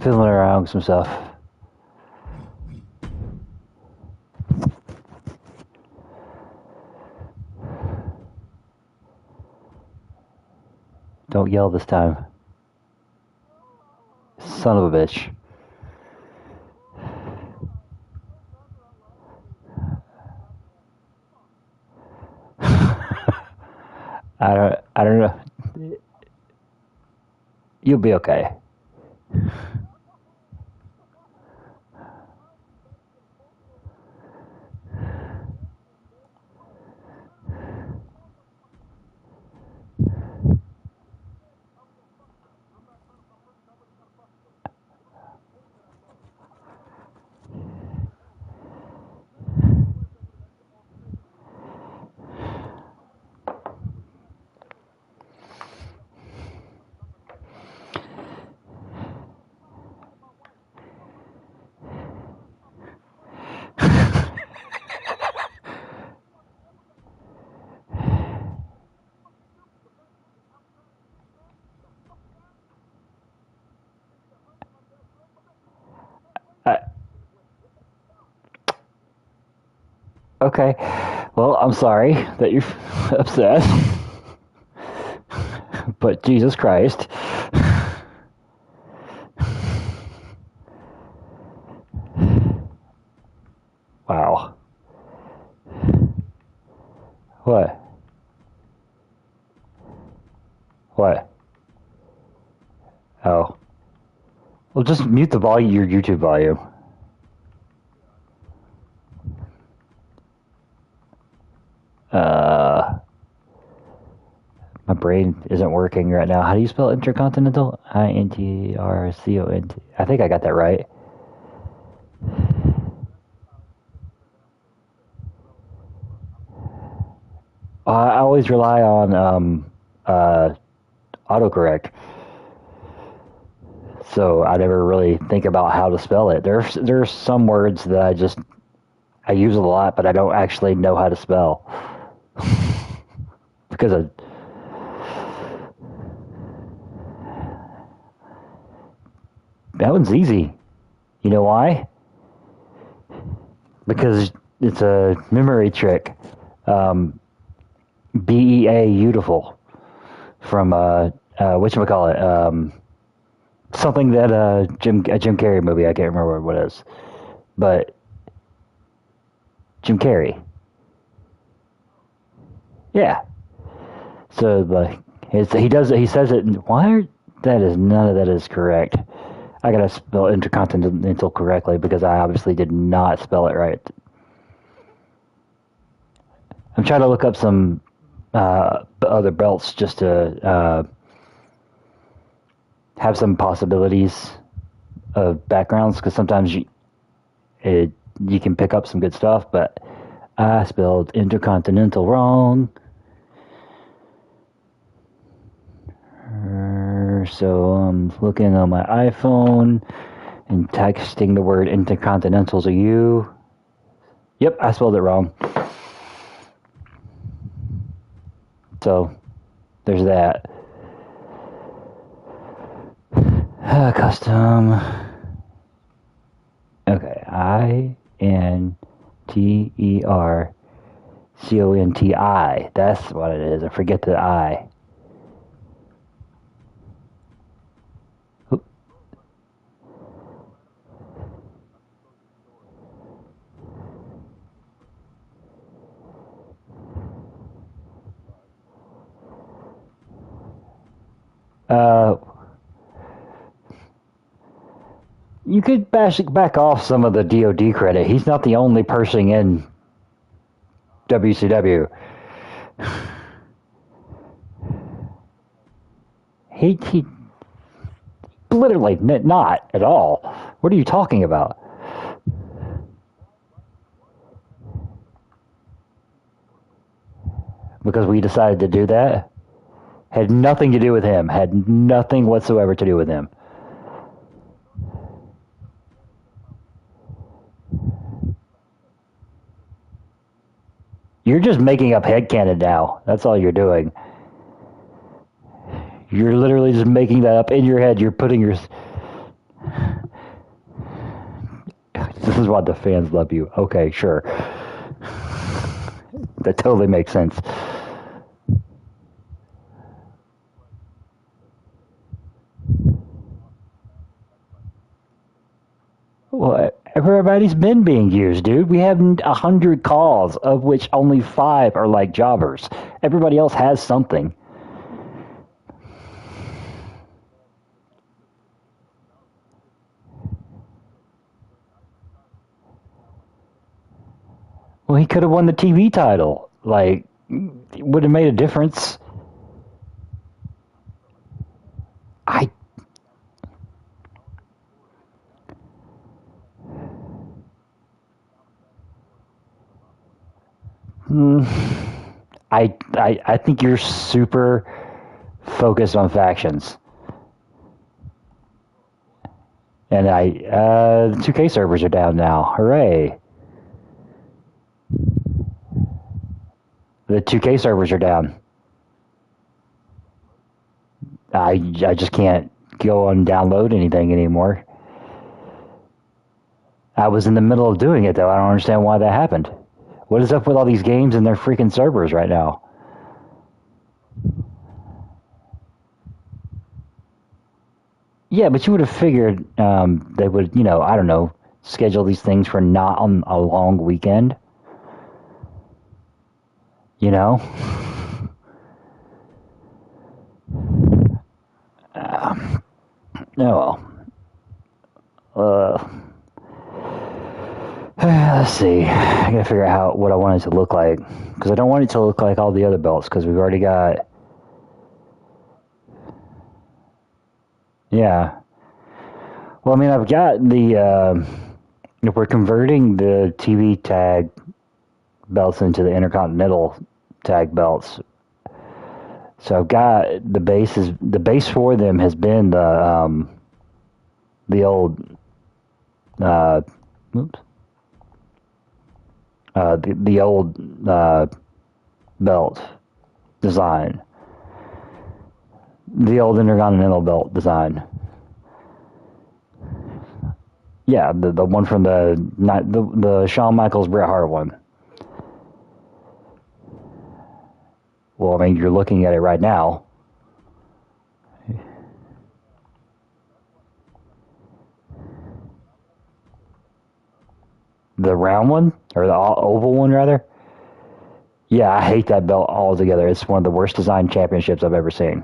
fiddling around with some stuff. Don't yell this time. Son of a bitch. I don't know. You'll be okay. Okay. Well, I'm sorry that you're upset. But Jesus Christ. Wow. What? What? Oh. Well, just mute the volume, your YouTube volume. My brain isn't working right now. How do you spell intercontinental? INTRCONT. I think I got that right. I always rely on autocorrect, so I never really think about how to spell it. There's some words that I use a lot, but I don't actually know how to spell because that one's easy. You know why? Because it's a memory trick. BEA beautiful from whatchamacallit, something that a Jim Carrey movie. I can't remember what it is, but Jim Carrey. Yeah. So like he says it. Why? None of that is correct. I gotta spell intercontinental correctly because I obviously did not spell it right. I'm trying to look up some other belts just to have some possibilities of backgrounds, because sometimes you can pick up some good stuff, but I spelled intercontinental wrong. So I'm looking on my iPhone and texting the word intercontinental to you. Yep, I spelled it wrong. So there's that. Custom. Okay, INTERCONTI. That's what it is. I forget the I. You could back off some of the DOD credit. He's not the only person in WCW. He literally not at all. What are you talking about? Because we decided to do that? Had nothing to do with him. Had nothing whatsoever to do with him. You're just making up headcanon now. That's all you're doing. You're literally just making that up in your head. You're putting your... This is why the fans love you. Okay, sure. That totally makes sense. Well, everybody's been being used, dude. We have 100 calls, of which only 5 are like jobbers. Everybody else has something. Well, he could have won the TV title. Like, it would have made a difference. I, mm, I think you're super focused on factions. And the 2K servers are down now. Hooray! The 2K servers are down. I just can't go and download anything anymore. I was in the middle of doing it though. I don't understand why that happened. What is up with all these games and their freaking servers right now? Yeah, but you would have figured they would, I don't know, schedule these things for not on a long weekend. You know? Oh well. Let's see. I gotta figure out what I want it to look like. Because I don't want it to look like all the other belts, because we've already got... Yeah. Well, I mean, I've got the... if we're converting the TV tag belts into the Intercontinental tag belts, so I've got the bases. The base for them has been the old, oops, the old belt design, the old Intercontinental belt design. Yeah, the one from the Shawn Michaels Bret Hart one. Well, I mean, you're looking at it right now. The round one? Or the oval one, rather? Yeah, I hate that belt altogether. It's one of the worst designed championships I've ever seen.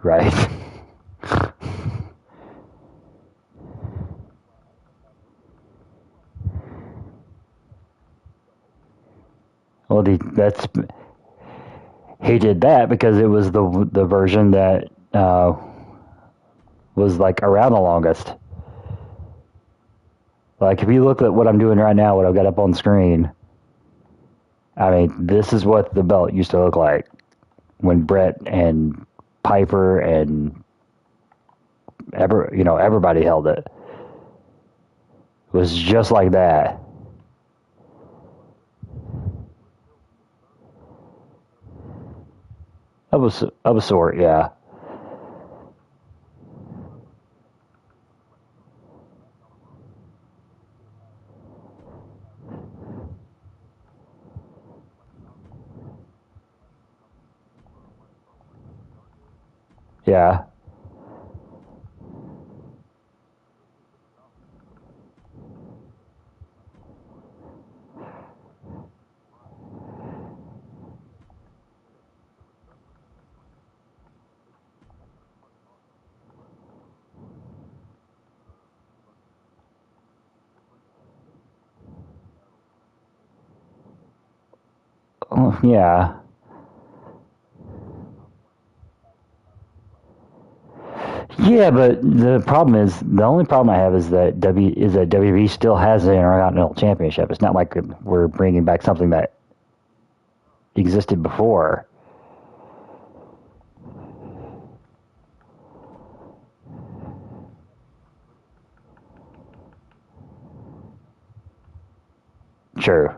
Right? Well, that's... He did that because it was the version that was, like, around the longest. Like, if you look at what I'm doing right now, what I've got up on screen, I mean, this is what the belt used to look like when Brett and Piper and everybody held it. It was just like that. Of a sort, yeah. Yeah. Yeah. Yeah, but the only problem I have is that WWE still has the Intercontinental Championship. It's not like we're bringing back something that existed before. True.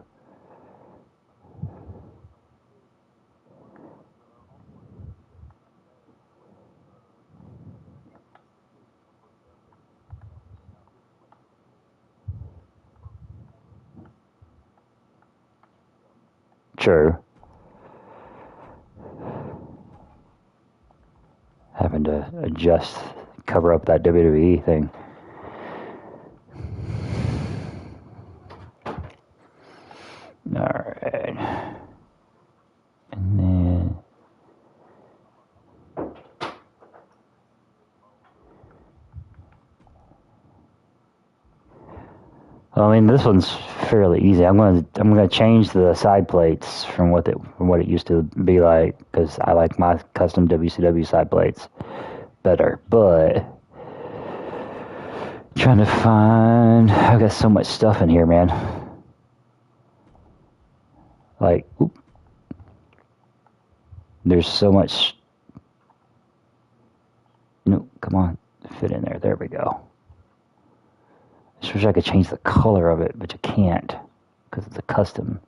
True. Having to adjust, cover up that WWE thing. Alright. And then... I mean, this one's fairly easy. I'm gonna change the side plates from what it used to be like, because I like my custom WCW side plates better. But trying to find, I've got so much stuff in here, man. Like, there's so much. No, come on, fit in there. There we go. I just wish I could change the color of it, but you can't, because it's a custom.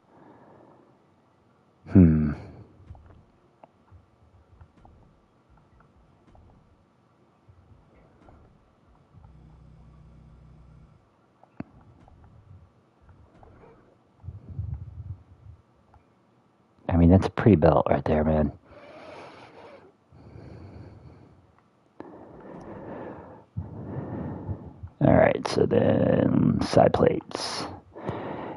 I mean, that's a pretty belt right there, man. Alright, so then side plates.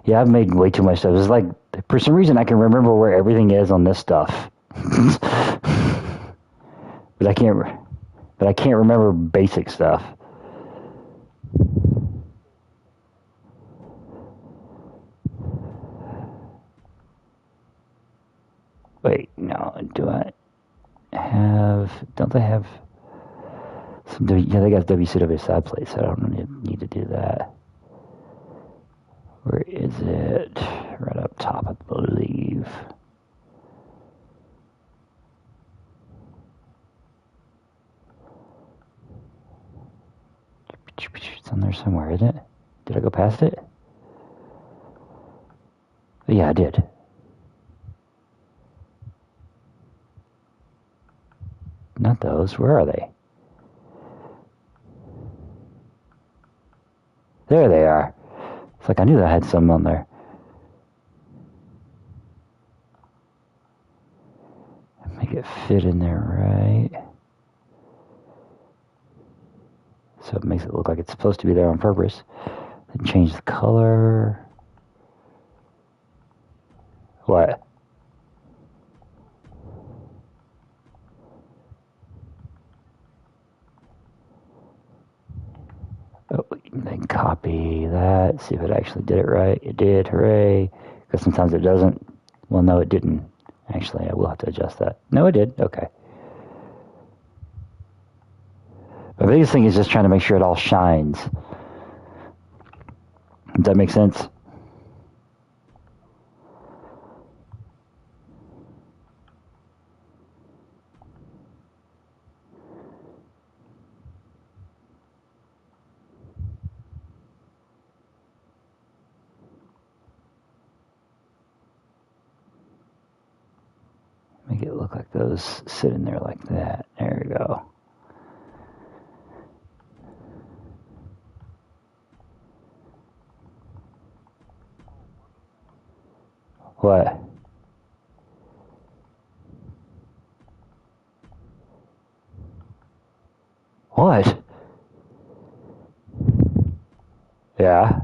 Yeah, I've made way too much stuff. It's like, for some reason, I can remember where everything is on this stuff. But I can't remember basic stuff. Wait, no, do I have... Don't they have... Yeah, they got WCW side plates, so I don't need to do that. Where is it? Right up top, I believe. It's on there somewhere, isn't it? Did I go past it? Yeah, I did. Not those. Where are they? There they are. It's like I knew I had some on there. Make it fit in there right. So it makes it look like it's supposed to be there on purpose. Then change the color. What? Oh, then copy that. See if it actually did it right. It did. Hooray. Because sometimes it doesn't. Well, no, it didn't. Actually, I will have to adjust that. No, it did. Okay. The biggest thing is just trying to make sure it all shines. Does that make sense? Make it look like those sit in there like that. There we go. What? What? Yeah.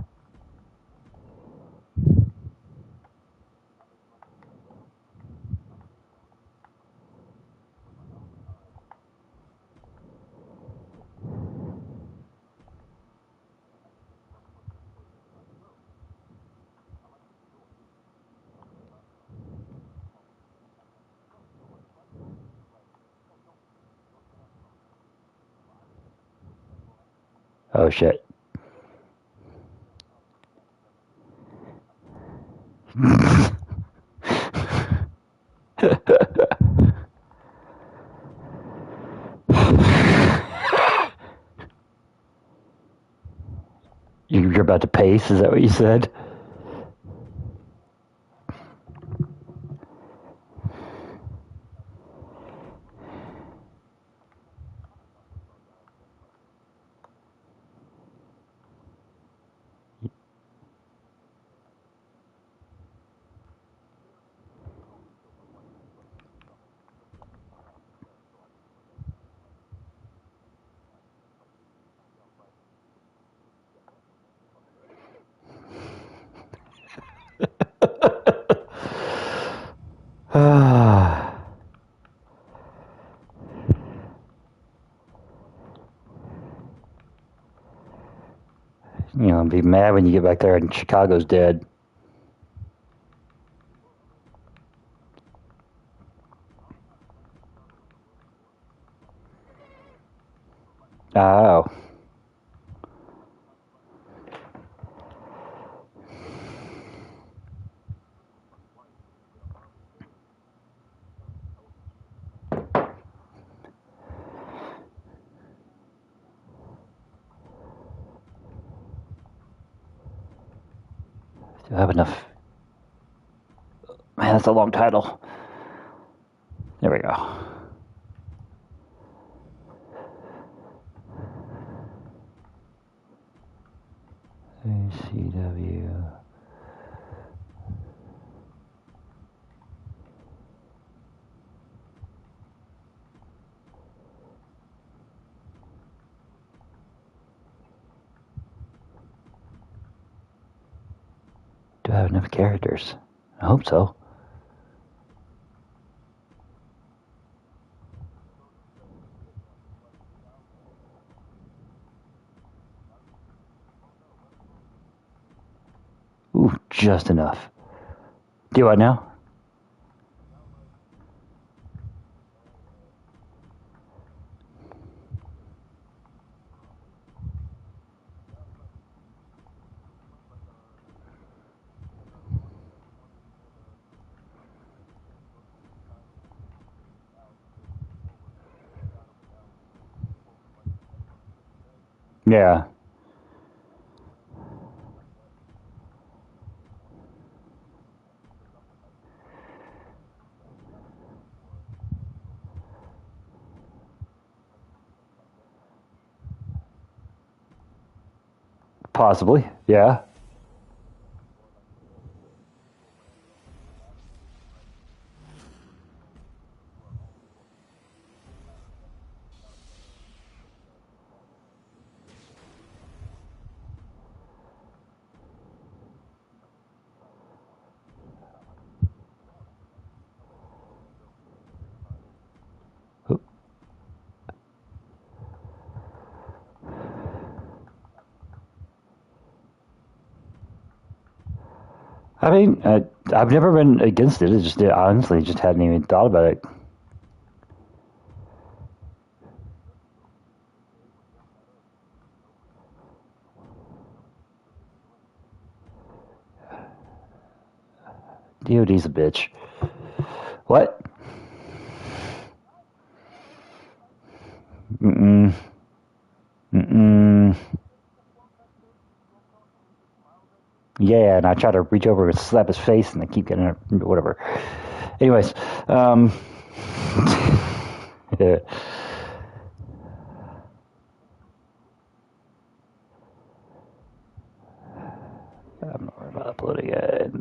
Oh shit. You're about to pace? Is that what you said? You know, be mad when you get back there and Chicago's dead. Oh. Do I have enough? Man, that's a long title. There we go. WCW. Do I have enough characters? I hope so. Ooh, just enough. Do what now? Yeah. Possibly. Yeah. I mean, I've never been against it. It's just, honestly, just hadn't even thought about it. DOD's a bitch. What? Mm-mm. Mm-mm. Yeah, and I try to reach over and slap his face, and I keep getting it. Whatever. Anyways, yeah. I'm not worried about uploading it.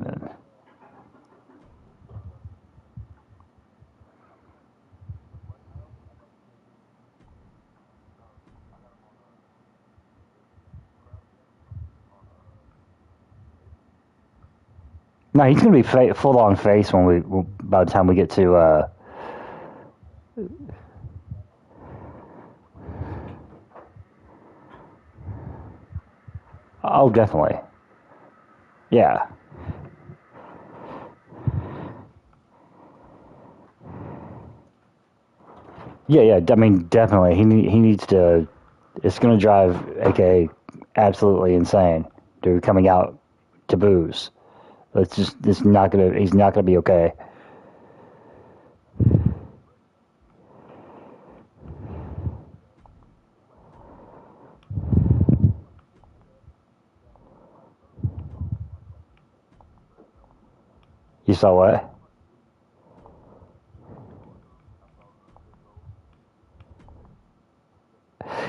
No, he's gonna be full on face when by the time we get to. Oh, definitely. Yeah. Yeah, yeah. I mean, definitely. He needs to. It's gonna drive AK absolutely insane. Dude, coming out to booze. It's just. It's not gonna. He's not gonna be okay. You saw what?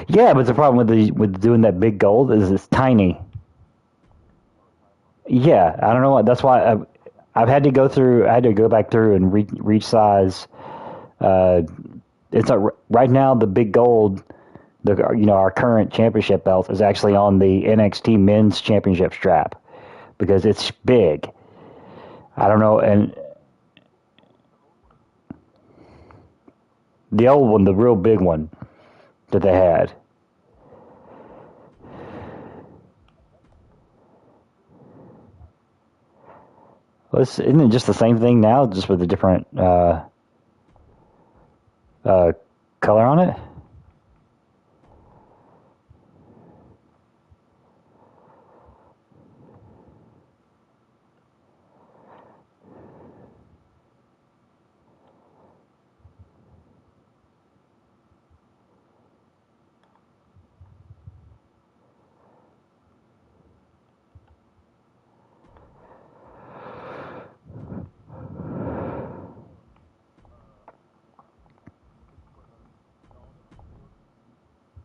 Yeah, but the problem with doing that big gold is it's tiny. Yeah, I don't know what. That's why I've had to go through. I had to go back through and resize. Uh, it's a, right now the big gold. Our current championship belt is actually on the NXT Men's Championship strap because it's big. I don't know, and The old one, the real big one that they had. Well, isn't it just the same thing now, just with a different uh, color on it?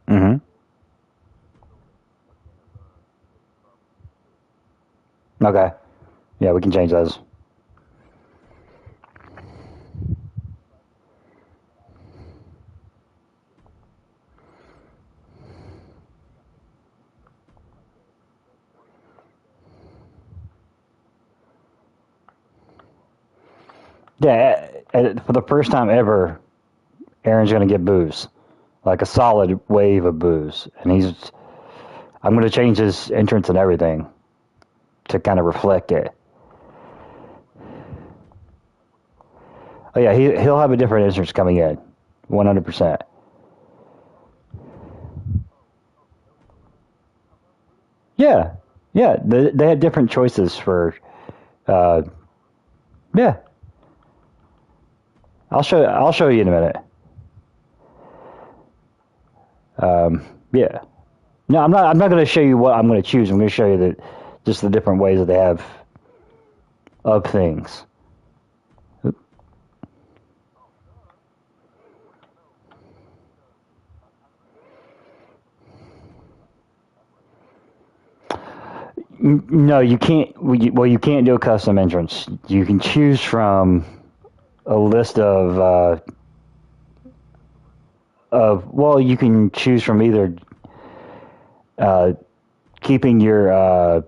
Mm-hmm. Okay. Yeah, we can change those. Yeah, for the first time ever, Aaron's going to get boos, like a solid wave of boos, and I'm going to change his entrance and everything to kind of reflect it. Oh yeah, he'll have a different entrance coming in, 100%. Yeah, yeah, they had different choices for. Uh, yeah, I'll show you in a minute. Yeah, no, I'm not going to show you what I'm going to choose. I'm going to show you just the different ways that they have of things. No, you can't. Well, you can't do a custom entrance. You can choose from a list of. Well, you can choose from either uh, keeping your.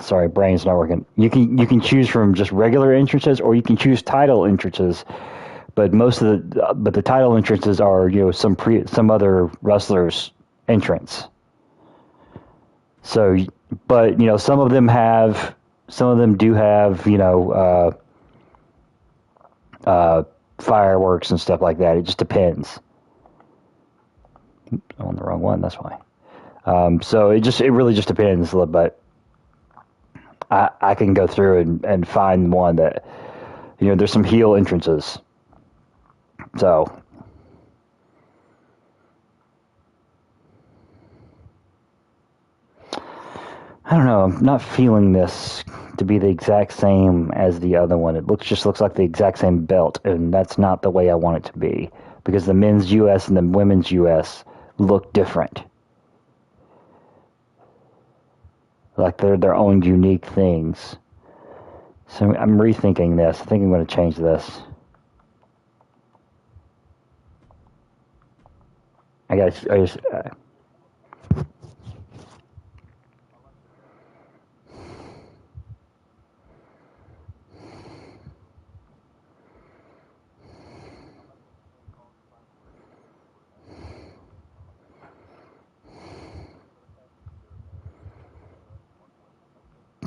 Sorry, brain's not working. You can choose from just regular entrances, or you can choose title entrances. But the title entrances are some other wrestlers' entrance. So, but some of them do have fireworks and stuff like that. It just depends. I'm on the wrong one. That's why. So it really just depends. But I can go through and find one that there's some heel entrances. So I don't know. I'm not feeling this to be the exact same as the other one. It looks like the exact same belt, and that's not the way I want it to be because the men's US and the women's US look different. Like they're their own unique things. So I'm rethinking this. I think I'm going to change this. I just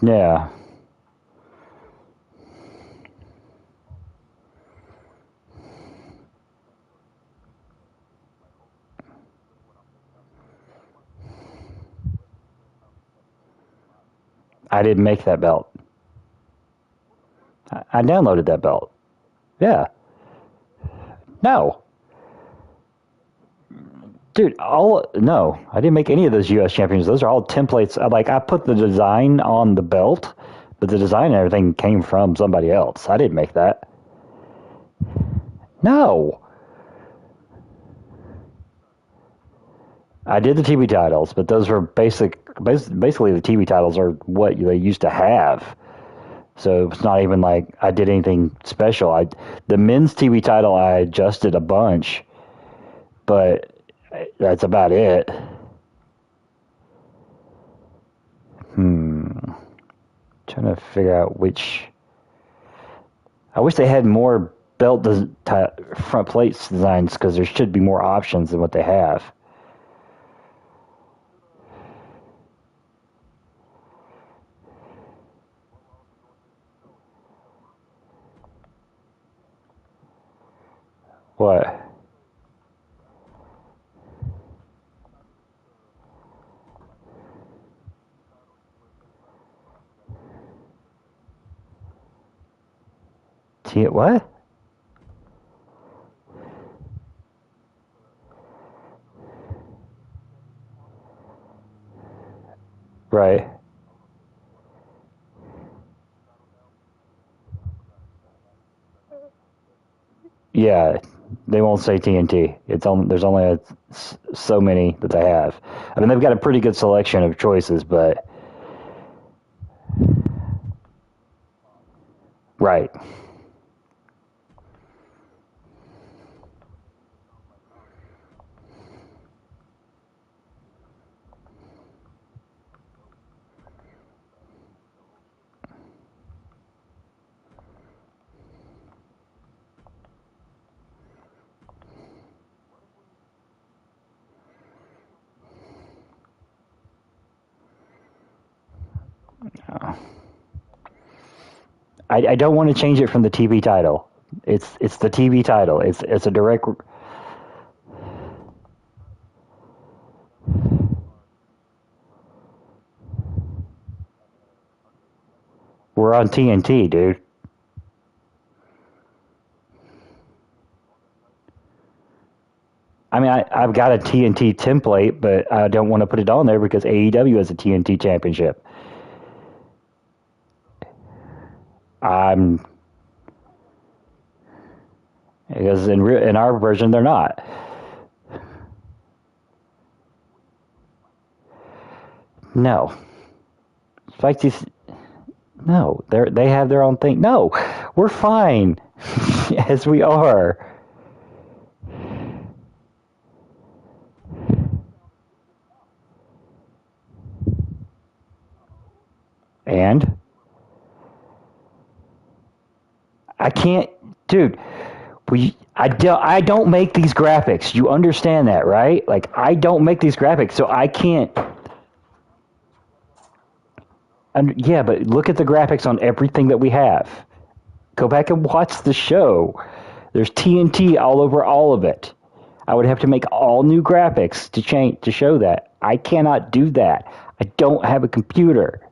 yeah. I didn't make that belt. I downloaded that belt. Yeah. No. Dude, no, I didn't make any of those U.S. champions. Those are all templates. I put the design on the belt, but the design and everything came from somebody else. I didn't make that. No, I did the TV titles, but those were basically the TV titles are what they used to have. So it's not even like I did anything special. The men's TV title I adjusted a bunch, but that's about it. Trying to figure out which. I wish they had more belt front plate designs because there should be more options than what they have. What? What? Right. Yeah, they won't say TNT. There's only so many that they have. I mean, they've got a pretty good selection of choices, but right. I don't want to change it from the TV title. It's the TV title. It's a direct. We're on TNT, dude. I mean, I've got a TNT template, but I don't want to put it on there because AEW has a TNT championship. I'm because in our version they're not. No, like these. No, they have their own thing. No, we're fine as we are. And I can't, dude. I don't make these graphics. You understand that, right? Like I don't make these graphics, so I can't. Yeah, but look at the graphics on everything that we have. Go back and watch the show. There's TNT all over all of it. I would have to make all new graphics to show that. I cannot do that. I don't have a computer.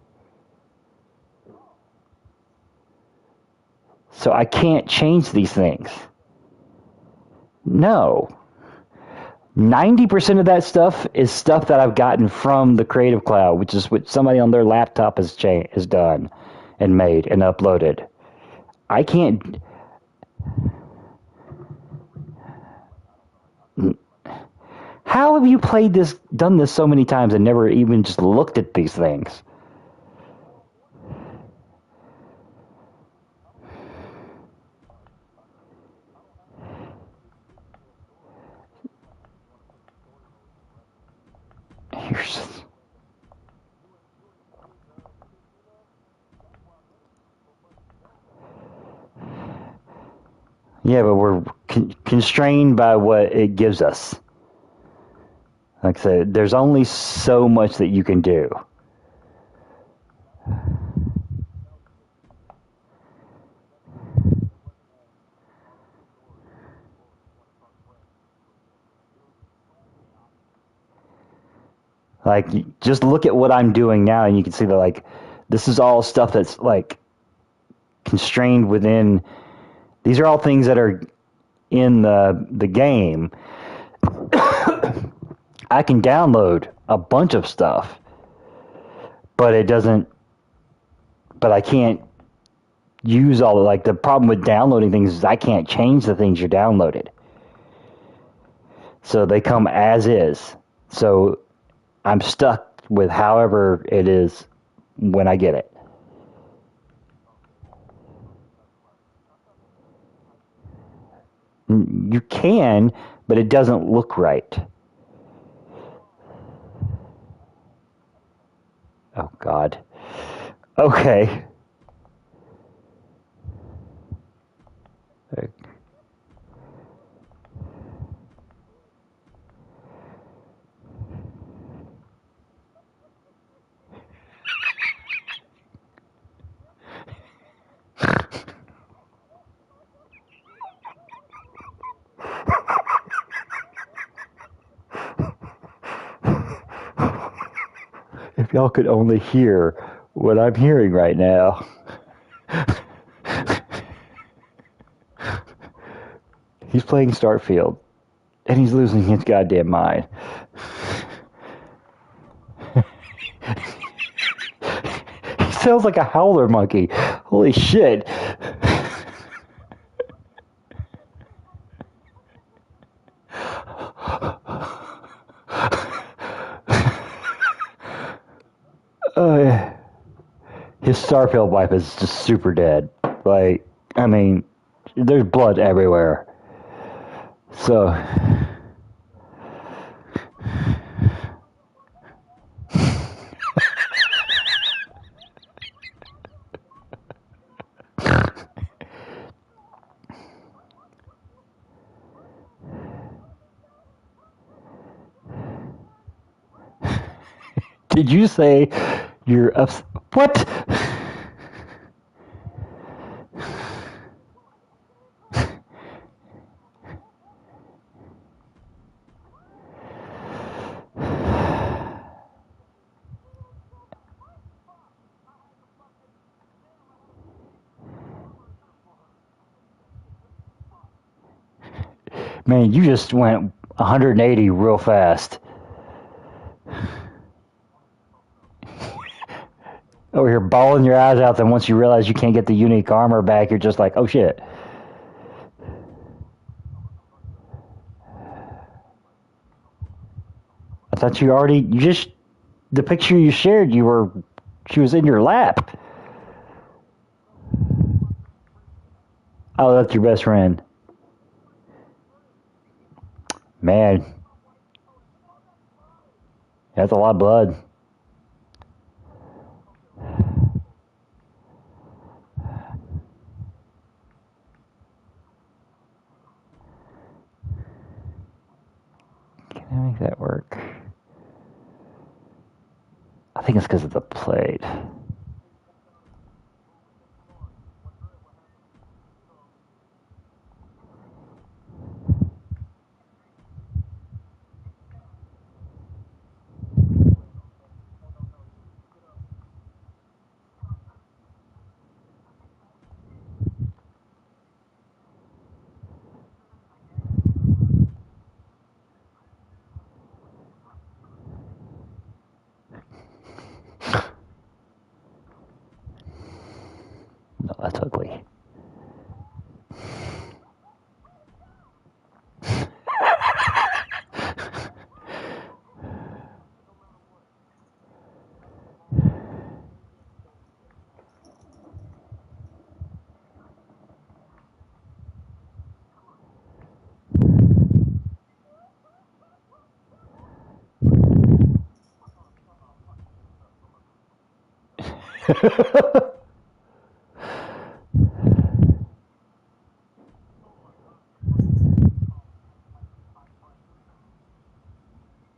So I can't change these things. No. 90% of that stuff is stuff that I've gotten from the Creative Cloud, which is what somebody on their laptop has done and made and uploaded. I can't. How have you done this so many times, and never even just looked at these things? Here's, yeah, but we're constrained by what it gives us. Like I said, there's only so much that you can do. Like, just look at what I'm doing now, and you can see that, like, this is all stuff that's, like, constrained within. These are all things that are in the game. I can download a bunch of stuff, but it doesn't. But I can't use all like the problem with downloading things is I can't change the things you downloaded. So they come as is. So I'm stuck with however it is when I get it. You can, but it doesn't look right. Oh God. Okay. If y'all could only hear what I'm hearing right now. He's playing Starfield, and he's losing his goddamn mind. He sounds like a howler monkey. Holy shit. Uh, his Starfield wife is just super dead. Like, I mean, there's blood everywhere. So, did you say you're ups? What? Man, you just went 180 real fast. Over here bawling your eyes out, then once you realize you can't get the unique armor back, you're just like, oh shit. I thought the picture you shared, she was in your lap. Oh, that's your best friend. Man, that's a lot of blood. Can I make that work? I think it's because of the plate. No, that's ugly.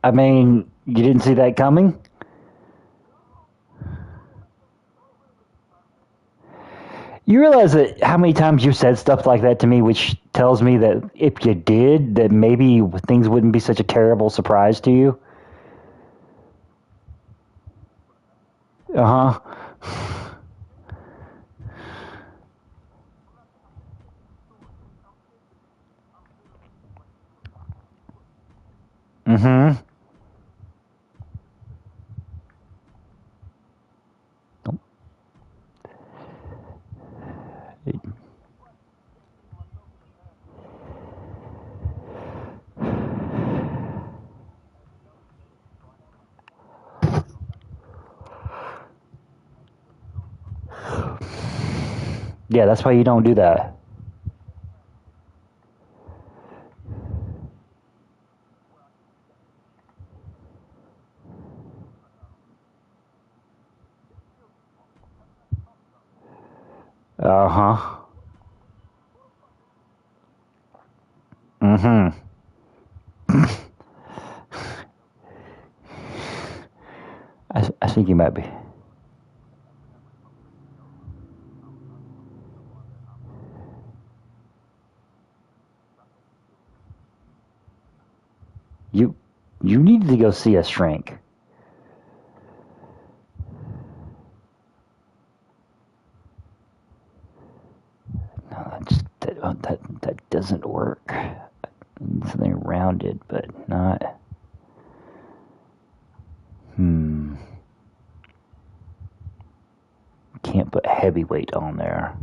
I mean, you didn't see that coming? You realize that how many times you've said stuff like that to me, which tells me that if you did, that maybe things wouldn't be such a terrible surprise to you? Uh huh. Mm hmm. Yeah, that's why you don't do that. Uh huh. Mm hmm. I think you might be. You you needed to go see a shrink. that doesn't work. Something rounded, but not. Can't put heavyweight on there.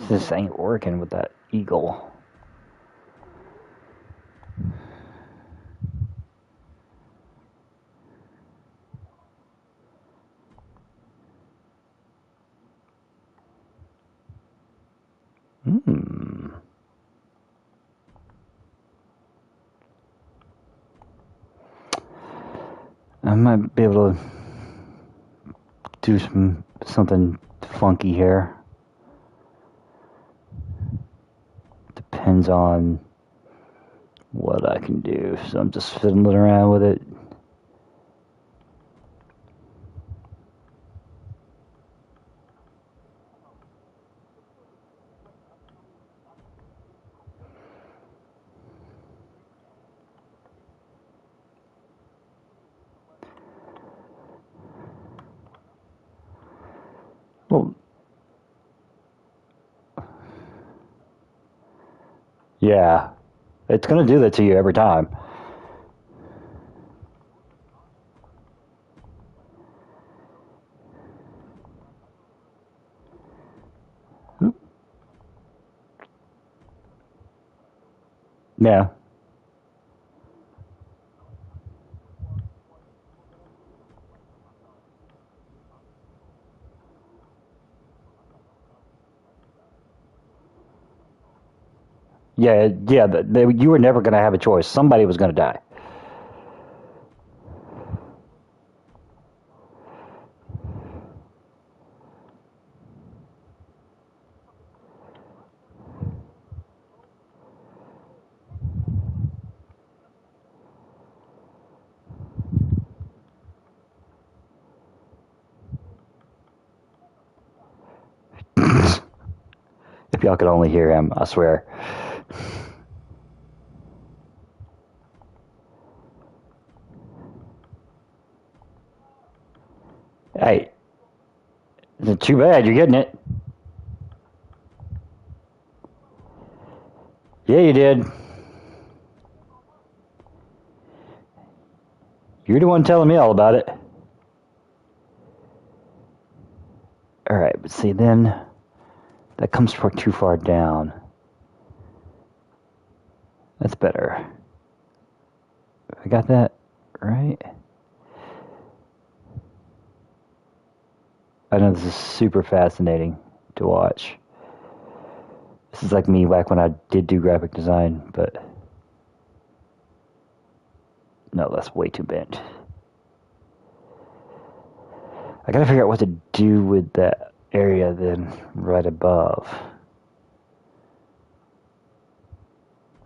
This ain't working with that eagle. I might be able to do something funky here. Depends on what I can do. So I'm just fiddling around with it. Well, yeah, it's going to do that to you every time. Yeah. Yeah, you were never going to have a choice. Somebody was going to die. If y'all could only hear him, I swear. Hey, too bad you're getting it. Yeah, you did. You're the one telling me all about it. All right, but see, then that comes too far down. That's better. I got that right. I know this is super fascinating to watch. This is like me back when I did do graphic design, but no, that's way too bent. I gotta figure out what to do with that area then right above.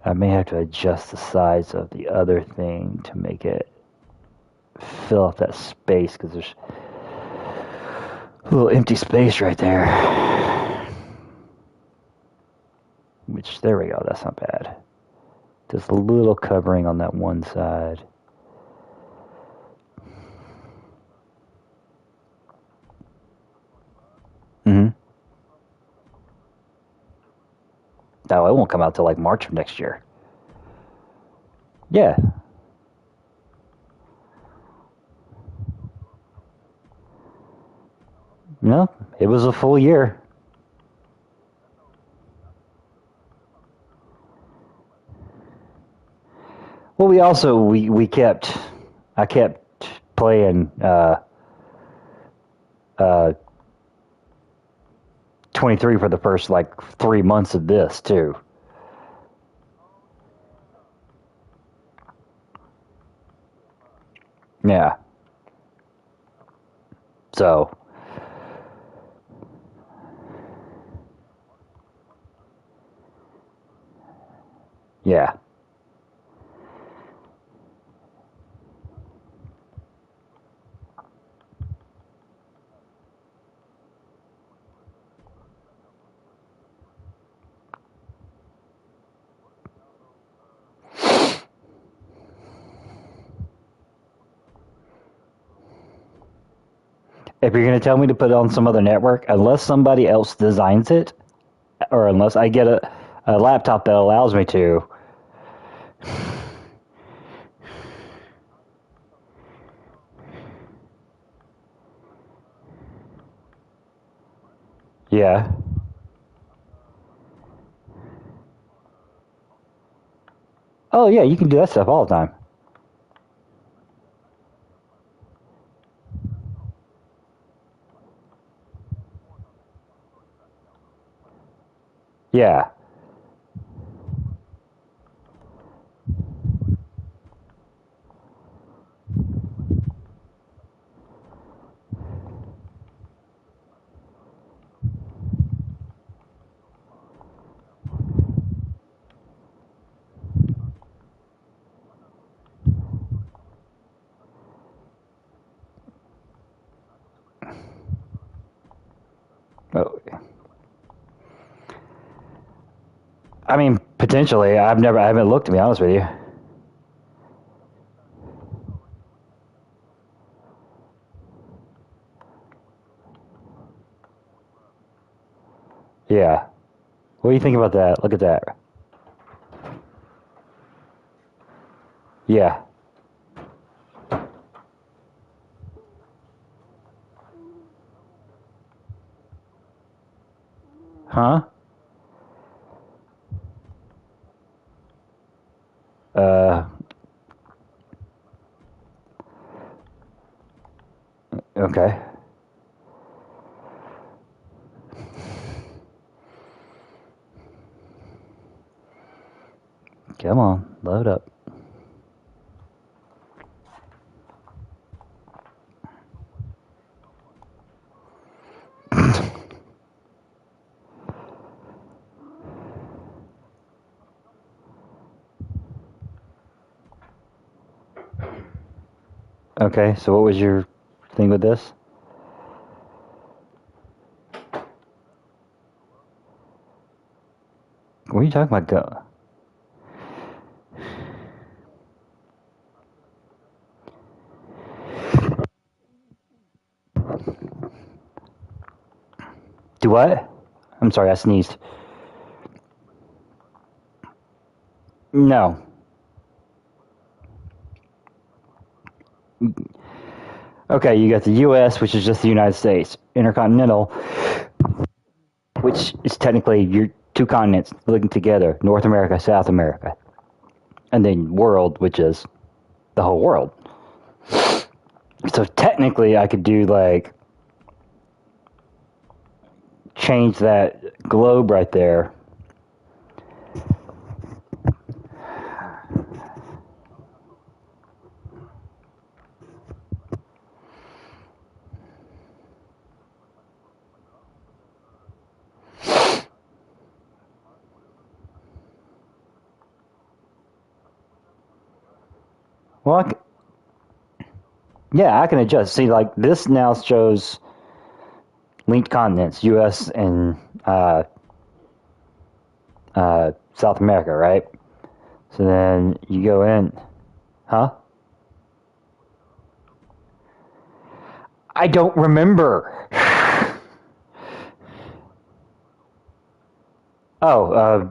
I may have to adjust the size of the other thing to make it fill up that space, because there's a little empty space right there. Which, there we go, that's not bad. Just a little covering on that one side. Mm-hmm. No, it won't come out till like March of next year. Yeah. No, it was a full year. Well, I kept playing 23 for the first like 3 months of this too. Yeah. So Yeah. If you're going to tell me to put it on some other network, unless somebody else designs it, or unless I get a laptop that allows me to, yeah. Oh, yeah, you can do that stuff all the time. Yeah. Oh, I mean, potentially. I haven't looked, to be honest with you. Yeah. What do you think about that? Look at that. Yeah. Huh? Uh, okay. Come on, load up. Okay, so what was your thing with this? What are you talking about? Do what? I'm sorry, I sneezed. No. Okay, you got the U.S., which is just the United States. Intercontinental, which is technically your two continents living together: North America, South America. And then world, which is the whole world. So technically, I could do like change that globe right there. Well, yeah, I can adjust. See, like this now shows linked continents, U.S. and South America, right? So then you go in, huh? I don't remember. Oh,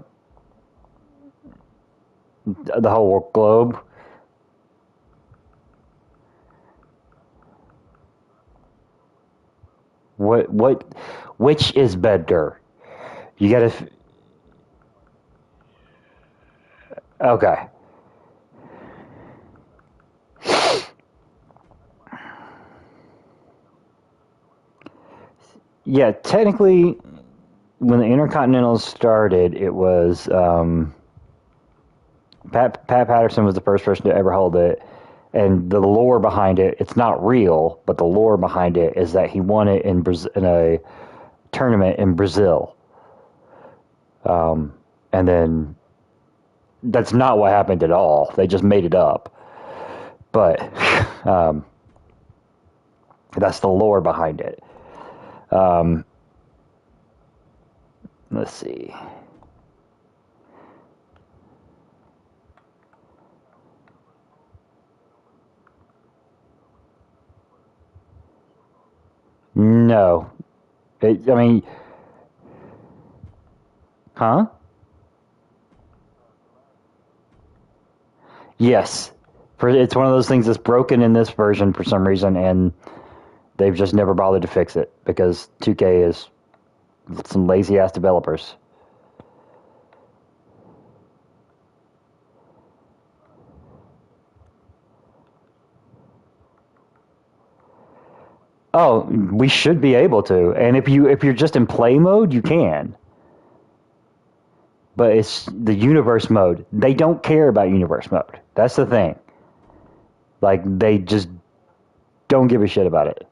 the whole globe. Which is better? You gotta. Okay. Yeah, technically, when the Intercontinental started, it was Pat Patterson was the first person to ever hold it, and the lore behind it, it's not real, but the lore behind it is that he won it in a tournament in Brazil, and then that's not what happened at all. They just made it up. But that's the lore behind it. Let's see. No. I mean, huh? Yes. It's one of those things that's broken in this version for some reason, and they've just never bothered to fix it because 2K is some lazy ass developers. Oh, we should be able to. And if you're just in play mode, you can. But it's the universe mode. They don't care about universe mode. That's the thing. Like they just don't give a shit about it.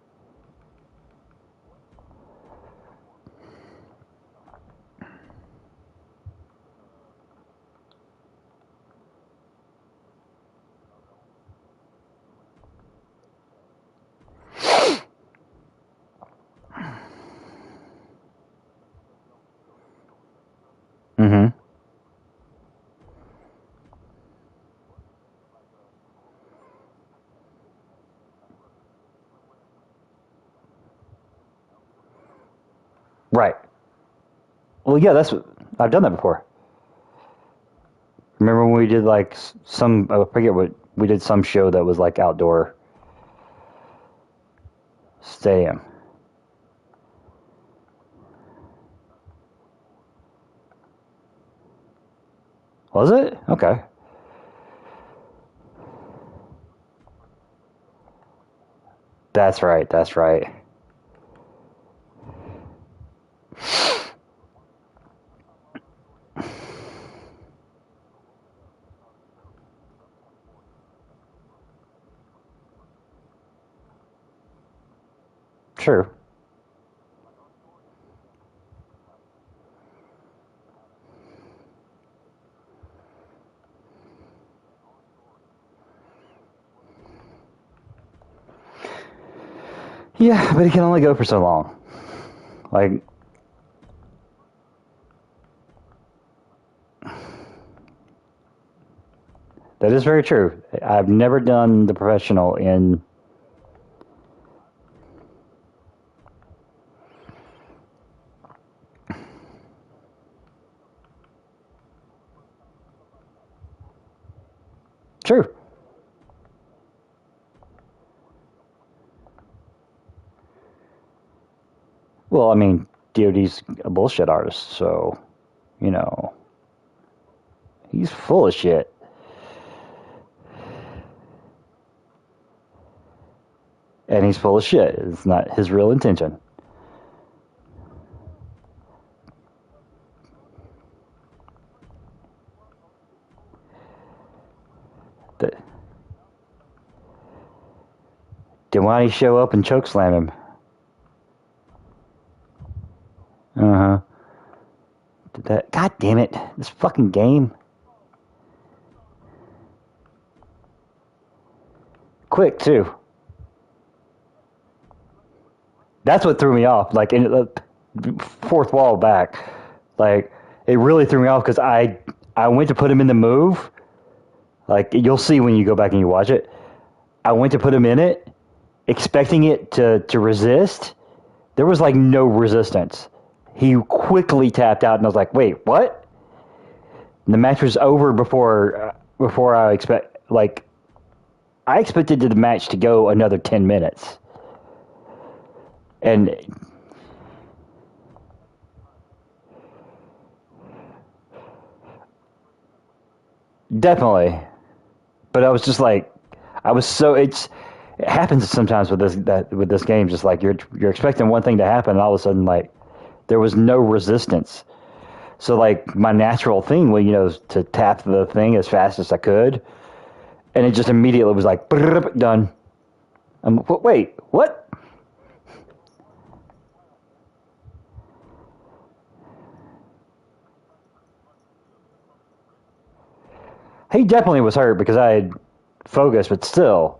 Mhm. Right. Well, yeah, that's what I've done that before. Remember when we did like some I forget what we did some show that was like outdoor stadium. Was it? Okay. That's right. That's right. True. Yeah, but it can only go for so long. Like that is very true. I've never done the professional in. True. Well, I mean, DoD's a bullshit artist, so you know he's full of shit, and he's full of shit. It's not his real intention. The, then why did he show up and chokeslam him? Uh huh. That. God damn it! This fucking game. Quick too. That's what threw me off. Like in the fourth wall back, like it really threw me off because I went to put him in the move. Like you'll see when you go back and you watch it. I went to put him in it, expecting it to resist. There was like no resistance. He quickly tapped out, and I was like, "Wait, what?" And the match was over before I I expected the match to go another 10 minutes, and definitely. But I was just like, I was so it happens sometimes with this game. Just like you're expecting one thing to happen, and all of a sudden like there was no resistance. So like my natural thing was to tap the thing as fast as I could, and it just immediately was like done. Wait, what? He definitely was hurt because I had focused, but still.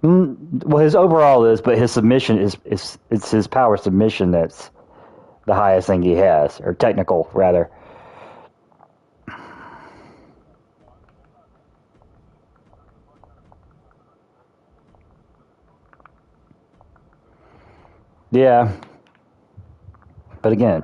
Well, his overall is, but his submission is it's his power submission that's the highest thing he has, or technical rather. Yeah, but again,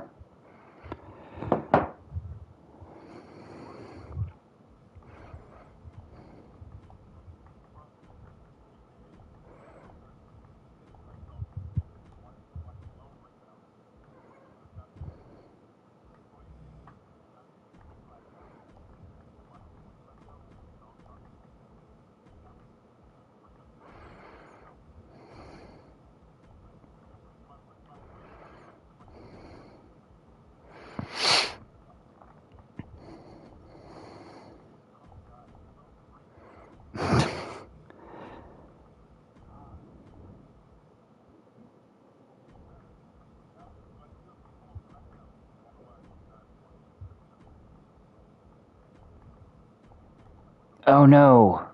oh no,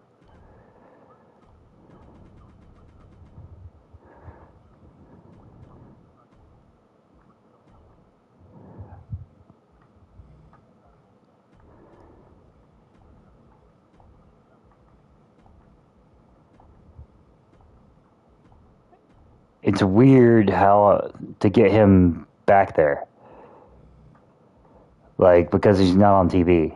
it's weird how to get him back there, like because he's not on TV.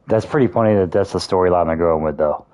That's pretty funny that that's the storyline they're going with, though.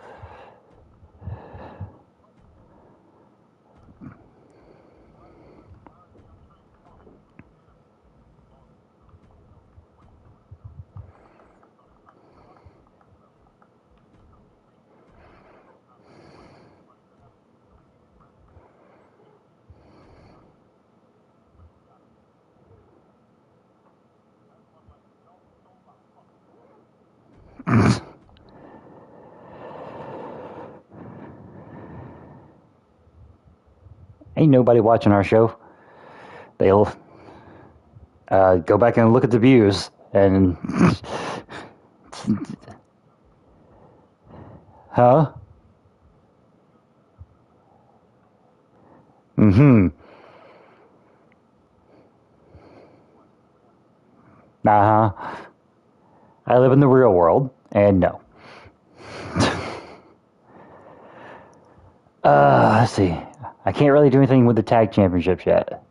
Ain't nobody watching our show. They'll go back and look at the views and huh? Mm-hmm. Uh-huh. I live in the real world, and no. Let's see. I can't really do anything with the tag championships yet.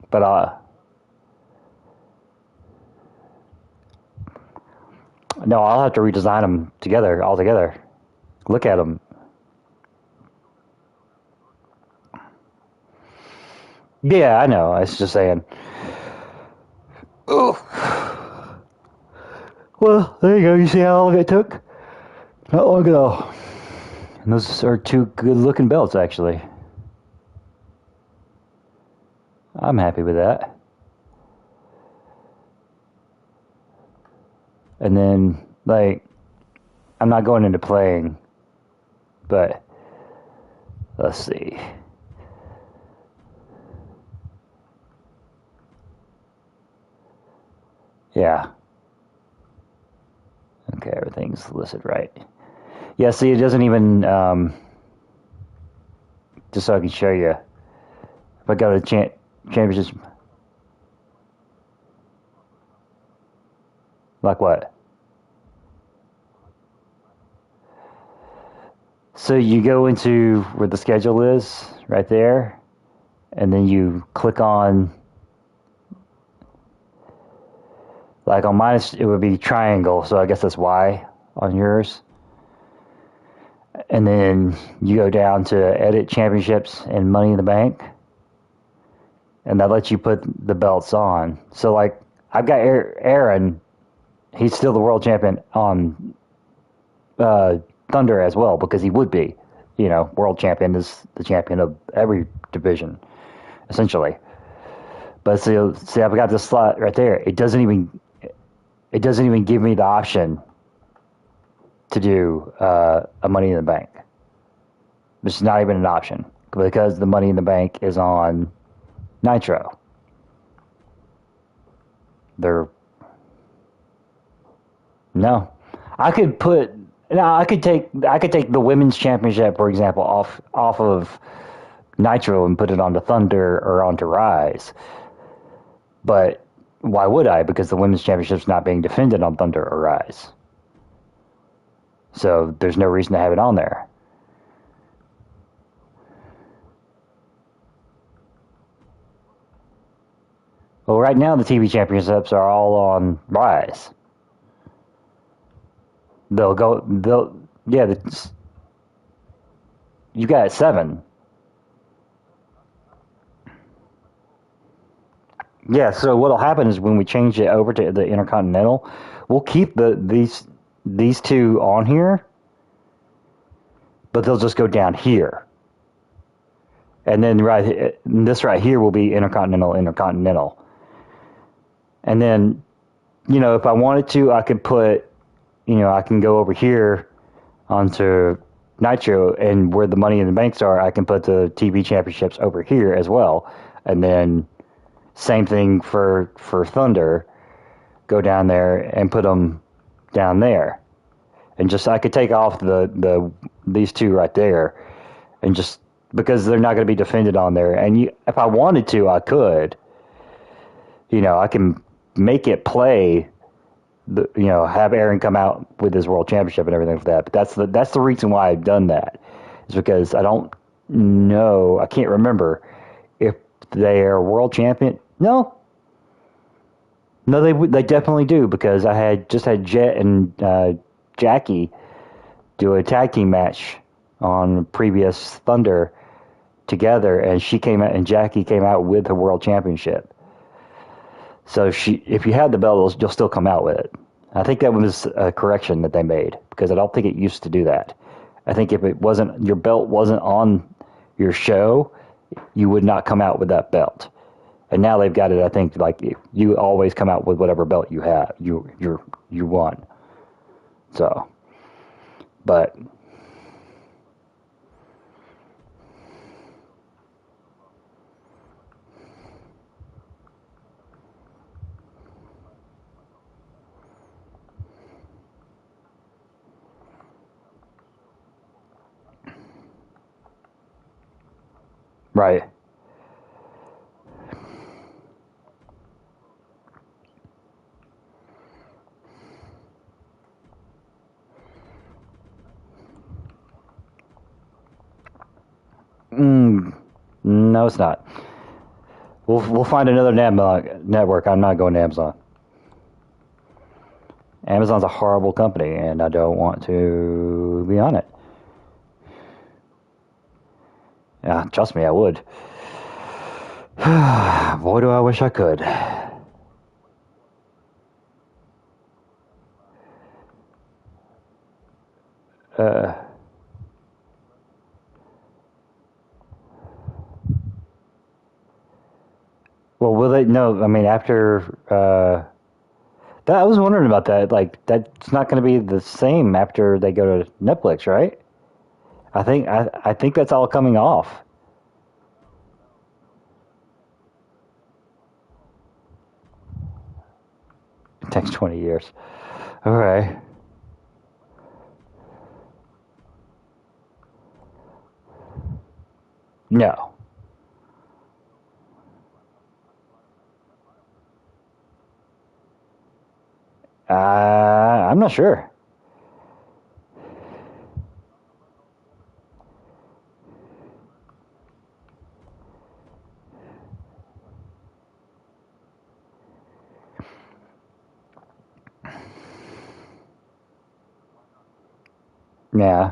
But no, I'll have to redesign them together, all together. Look at them. Yeah, I know. I was just saying. Oh, well, there you go. You see how long it took? Not long ago. And those are two good-looking belts, actually. I'm happy with that. And then, like, I'm not going into playing, but let's see. Yeah. Okay, everything's listed right. Yeah, see, it doesn't even, just so I can show you. If I go to championships, like what? So you go into where the schedule is, right there, and then you click on Like on mine, it would be triangle, so I guess that's Y on yours. And then you go down to edit championships and Money in the Bank, and that lets you put the belts on. So like I've got Aaron, he's still the world champion on Thunder as well because he would be. You know, world champion is the champion of every division essentially. But see, I've got this slot right there. It doesn't even give me the option to do a Money in the Bank. It's not even an option because the Money in the Bank is on Nitro. They're no. I could put no. I could take the women's championship, for example, off of Nitro and put it onto Thunder or onto Rise. But why would I? Because the women's championship's not being defended on Thunder or Rise. So there's no reason to have it on there. Well, right now the TV championships are all on Rise. Yeah, you got 7. Yeah, so what'll happen is when we change it over to the Intercontinental, we'll keep these two on here, but they'll just go down here. And then this right here will be Intercontinental. And then, if I wanted to, I could put, I can go over here onto Nitro, and where the Money in the Banks are, I can put the TV championships over here as well. And then same thing for Thunder, go down there and put them down there. And just I could take off these two right there, and just because they're not going to be defended on there. And if I wanted to, I could. I can make it play. Have Aaron come out with his world championship and everything like that. But that's the reason why I've done that. Is because I don't know. I can't remember if they are world champion. No, they definitely do because I had Jet and Jackie do a tag team match on previous Thunder together, and she came out and Jackie came out with her world championship. So if you had the belt, you'll still come out with it. I think that was a correction that they made because I don't think it used to do that. I think if your belt wasn't on your show, you would not come out with that belt. And now they've got it. I think like you always come out with whatever belt you have. You won. So, but right. No, it's not. We'll find another network. I'm not going to Amazon. Amazon's a horrible company, and I don't want to be on it. Yeah, trust me, I would. Boy, do I wish I could. Uh, well, will they? No, I mean after. I was wondering about that. Like that's not going to be the same after they go to Netflix, right? I think that's all coming off. It takes 20 years. All right. No. I'm not sure. Yeah.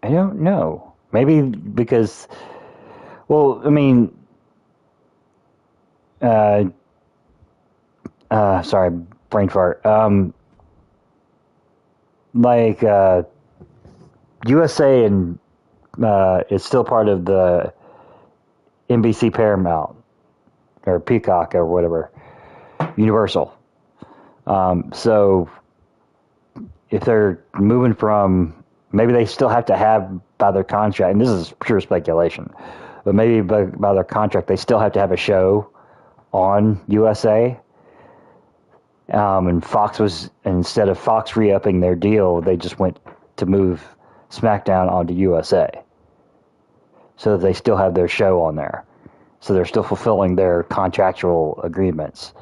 I don't know. Maybe because, well, I mean, uh, sorry, brain fart. Like, USA and is still part of the NBC Paramount or Peacock or whatever, Universal. So if they're moving from, maybe they still have to have by their contract, and this is pure speculation, but maybe by their contract they still have to have a show on USA. And Fox was, instead of Fox re-upping their deal, they just went to move SmackDown onto USA, so that they still have their show on there. So they're still fulfilling their contractual agreements.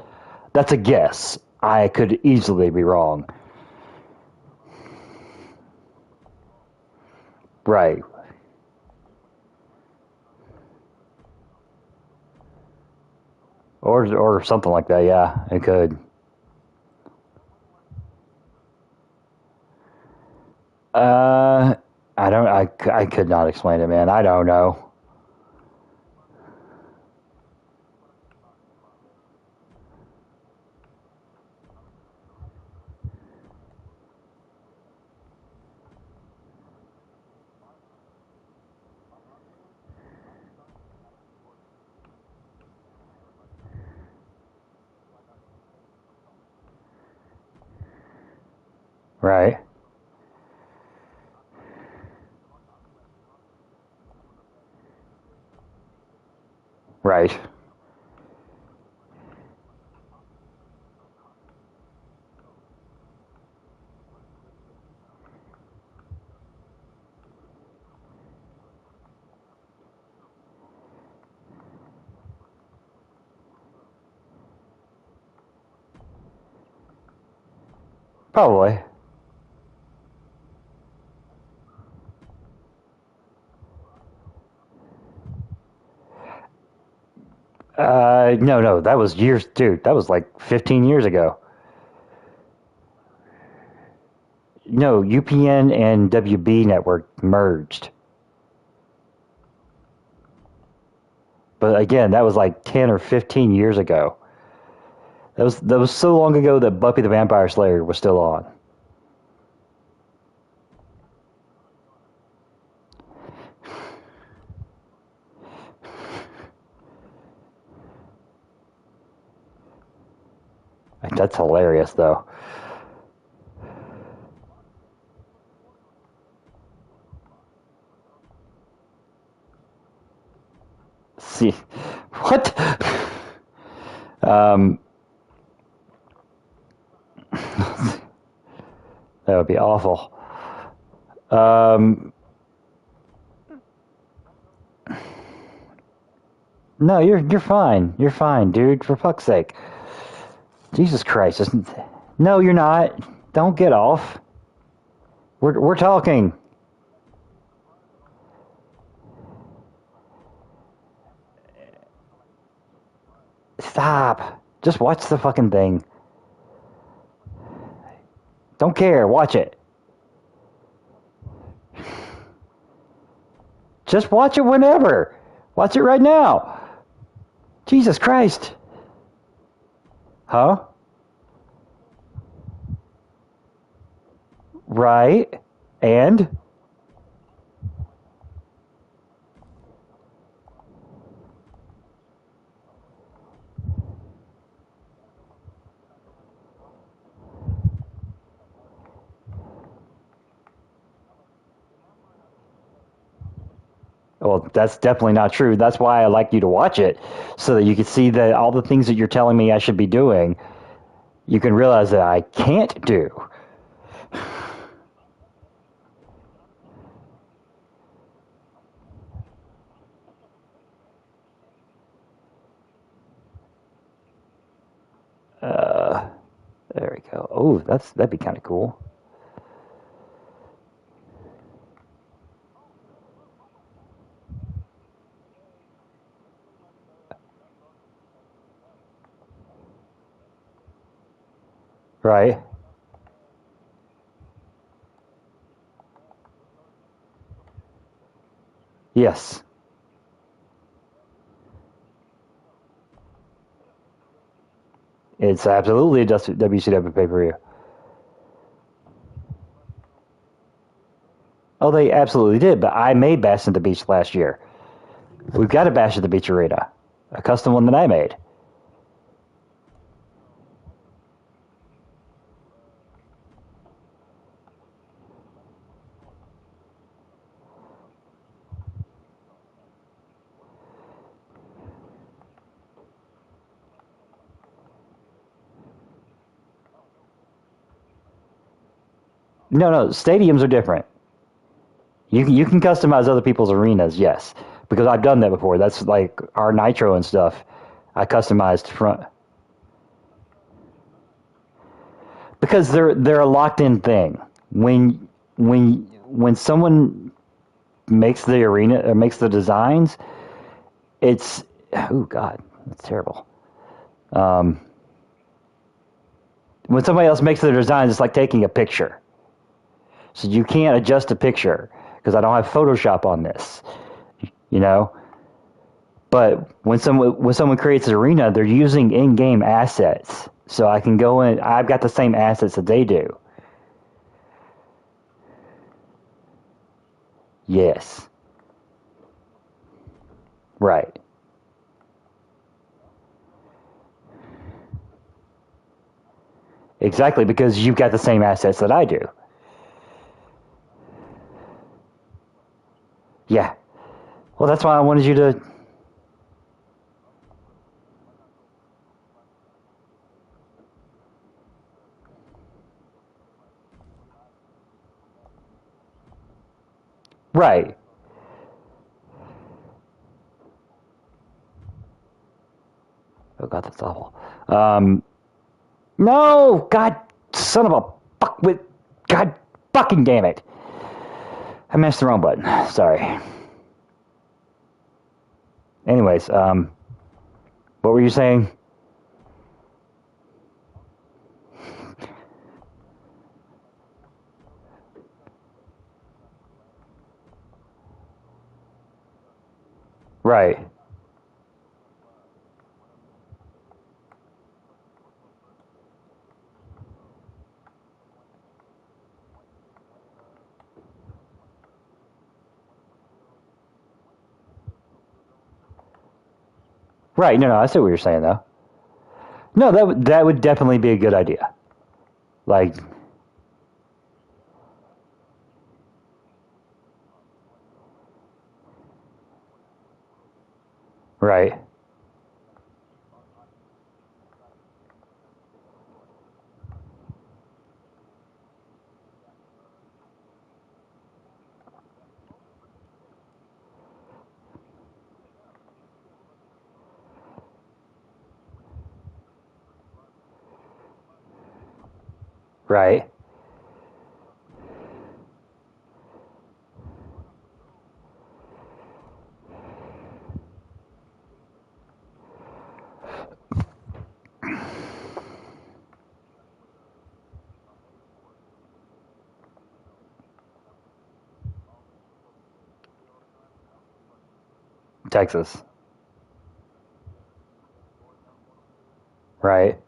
That's a guess. I could easily be wrong. Right. Or something like that, yeah, it could. Uh, I could not explain it, man. I don't know. Right. Right. Probably. No, no, that was years, dude. That was like 15 years ago. No, UPN and WB network merged. But again, that was like 10 or 15 years ago. That was so long ago that Buffy the Vampire Slayer was still on. That's hilarious, though. See, what? um, that would be awful. Um, no, you're fine. You're fine, dude. For fuck's sake, Jesus Christ! No, you're not. Don't get off. We're talking. Stop. Just watch the fucking thing. Don't care. Watch it. Just watch it whenever. Watch it right now. Jesus Christ. Huh? Right. And? Well, that's definitely not true. That's why I like you to watch it, so that you can see that all the things that you're telling me I should be doing, you can realize that I can't do. Uh, there we go. Oh, that'd be kind of cool. Right. Yes. It's absolutely a WCW pay-per-view. Oh, they absolutely did, but I made Bash at the Beach last year. We've got a Bash at the Beach arena, a custom one that I made. No, no, stadiums are different. You can customize other people's arenas, yes, because I've done that before. That's like our Nitro and stuff. I customized front because they're a locked in thing. When someone makes the arena or makes the designs, it's oh god, that's terrible. Um, when somebody else makes the designs, it's like taking a picture. So you can't adjust a picture because I don't have Photoshop on this, you know. But when someone creates an arena, they're using in-game assets, so I can go in. I've got the same assets that they do. Yes, right, exactly, because you've got the same assets that I do. Yeah. Well, that's why I wanted you to. Right. Oh God, that's awful. Um, no, God, son of a fuck with. God, fucking damn it! I messed the wrong button. Sorry. Anyways, what were you saying? Right. Right. No, no, I see what you're saying though. No, that would definitely be a good idea. Like, right, right, Texas, right,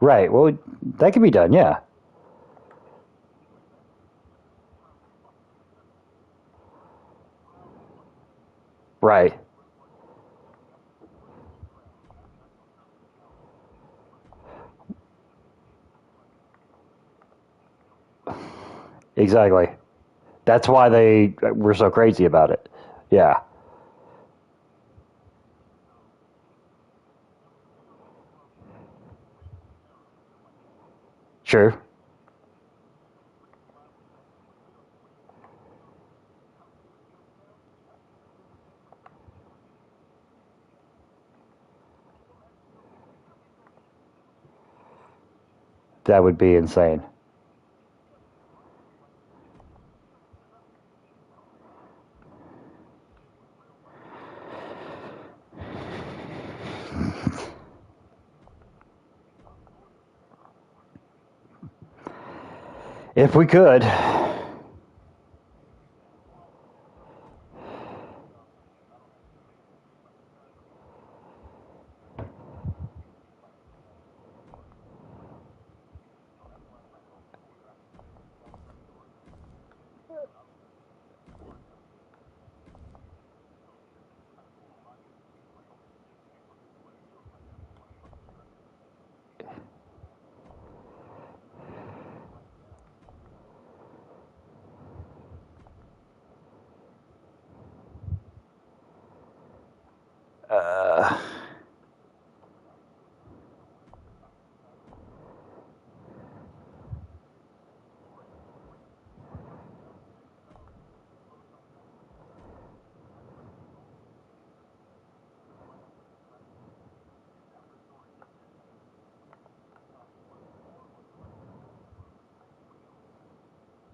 right. Well, that could be done. Yeah, right, exactly. That's why they were so crazy about it. Yeah, sure. That would be insane. If we could. Uh,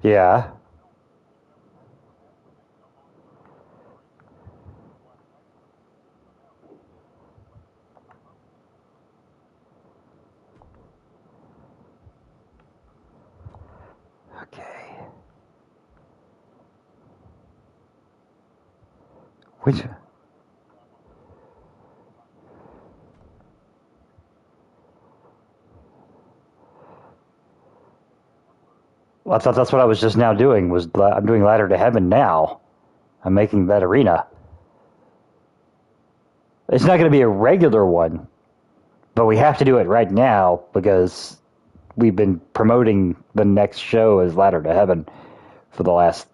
yeah. Okay. Which? Well, I thought that's what I was just now doing. I'm doing Ladder to Heaven now. I'm making that arena. It's not going to be a regular one, but we have to do it right now because we've been promoting the next show as Ladder to Heaven for the last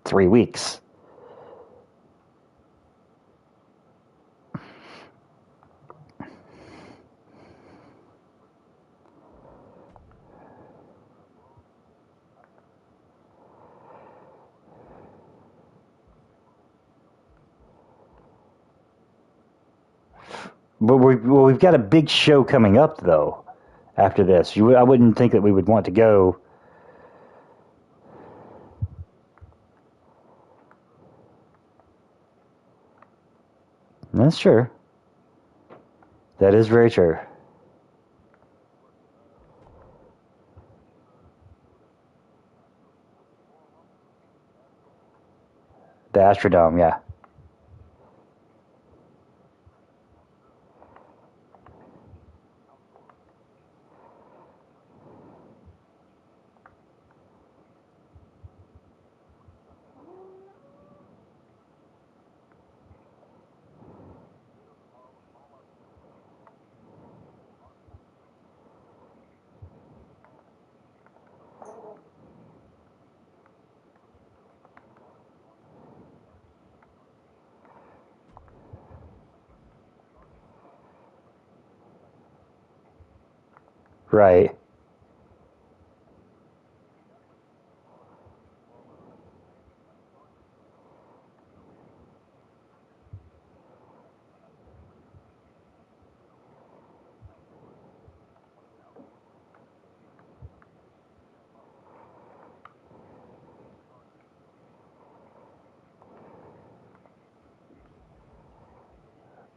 3 weeks. But we've got a big show coming up, though, after this. I wouldn't think that we would want to go. That's true. That is very true. The Astrodome, yeah. Right.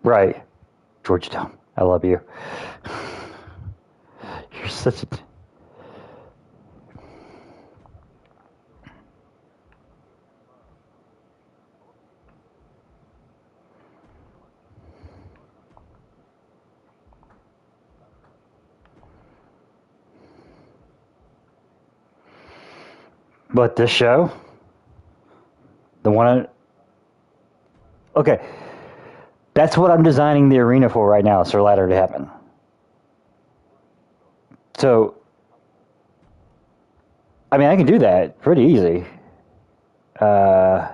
Right. Georgetown, I love you. You're such a. But this show, the one. Okay, that's what I'm designing the arena for right now. Sir Ladder to Heaven. So, I mean, I can do that pretty easy. Uh,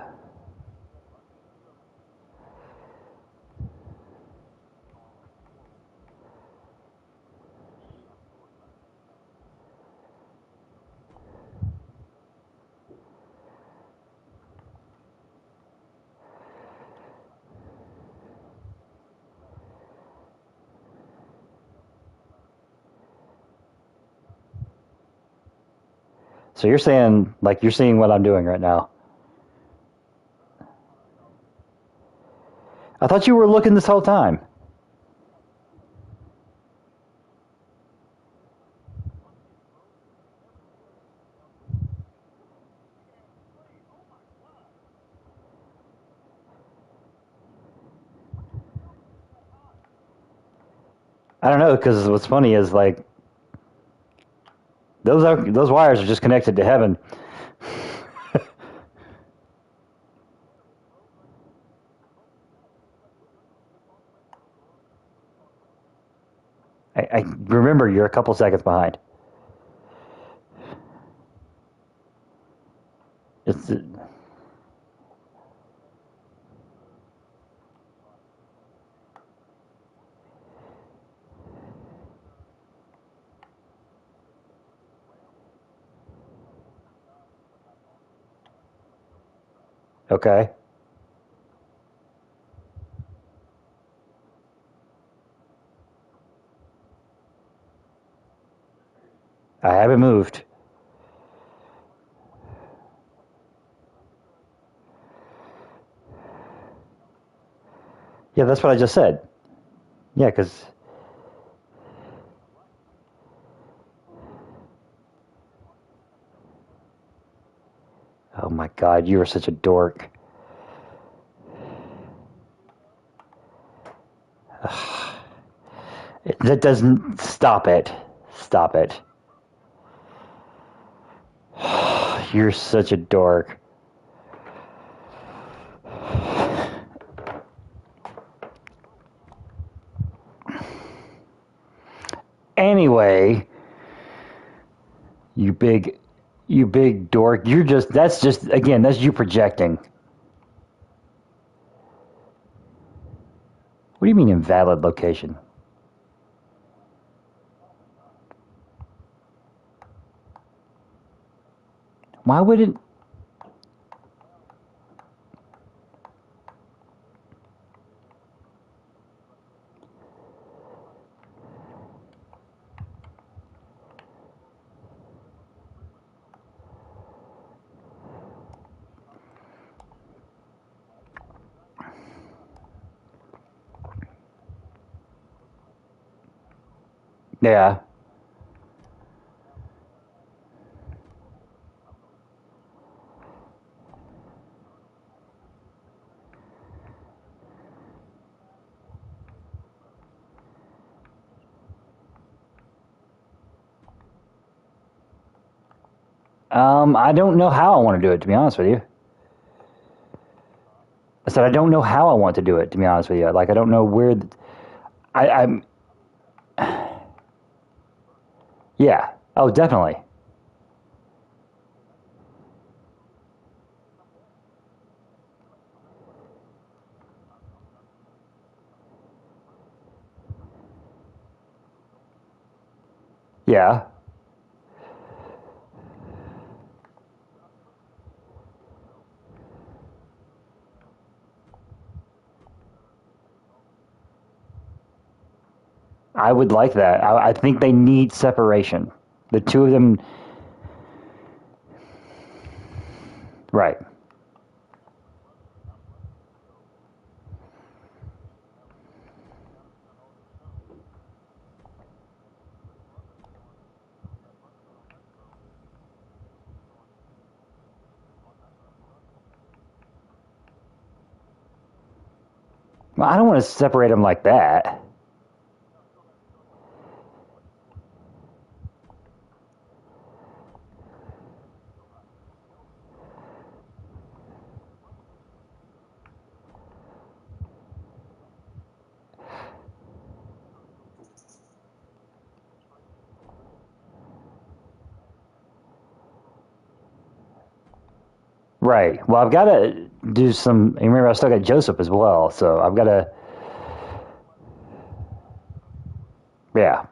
so you're saying, like, you're seeing what I'm doing right now. I thought you were looking this whole time. I don't know, because what's funny is like those wires are just connected to heaven. I remember you're a couple seconds behind. It's okay. I haven't moved. Yeah, that's what I just said. Yeah, because oh my God, you are such a dork. That doesn't stop it. Stop it. You're such a dork. Anyway, you big, you big dork. You're just, that's just, again, that's you projecting. What do you mean invalid location? Why would it? Yeah. I don't know how I want to do it, to be honest with you. I said I don't know how I want to do it, to be honest with you. Like I don't know where. I'm. Yeah. Oh, definitely. Yeah. I would like that. I think they need separation. The two of them. Right. Well, I don't want to separate them like that. Right. Well, I've got to do some. Remember, I still got Joseph as well, so I've got to. Yeah.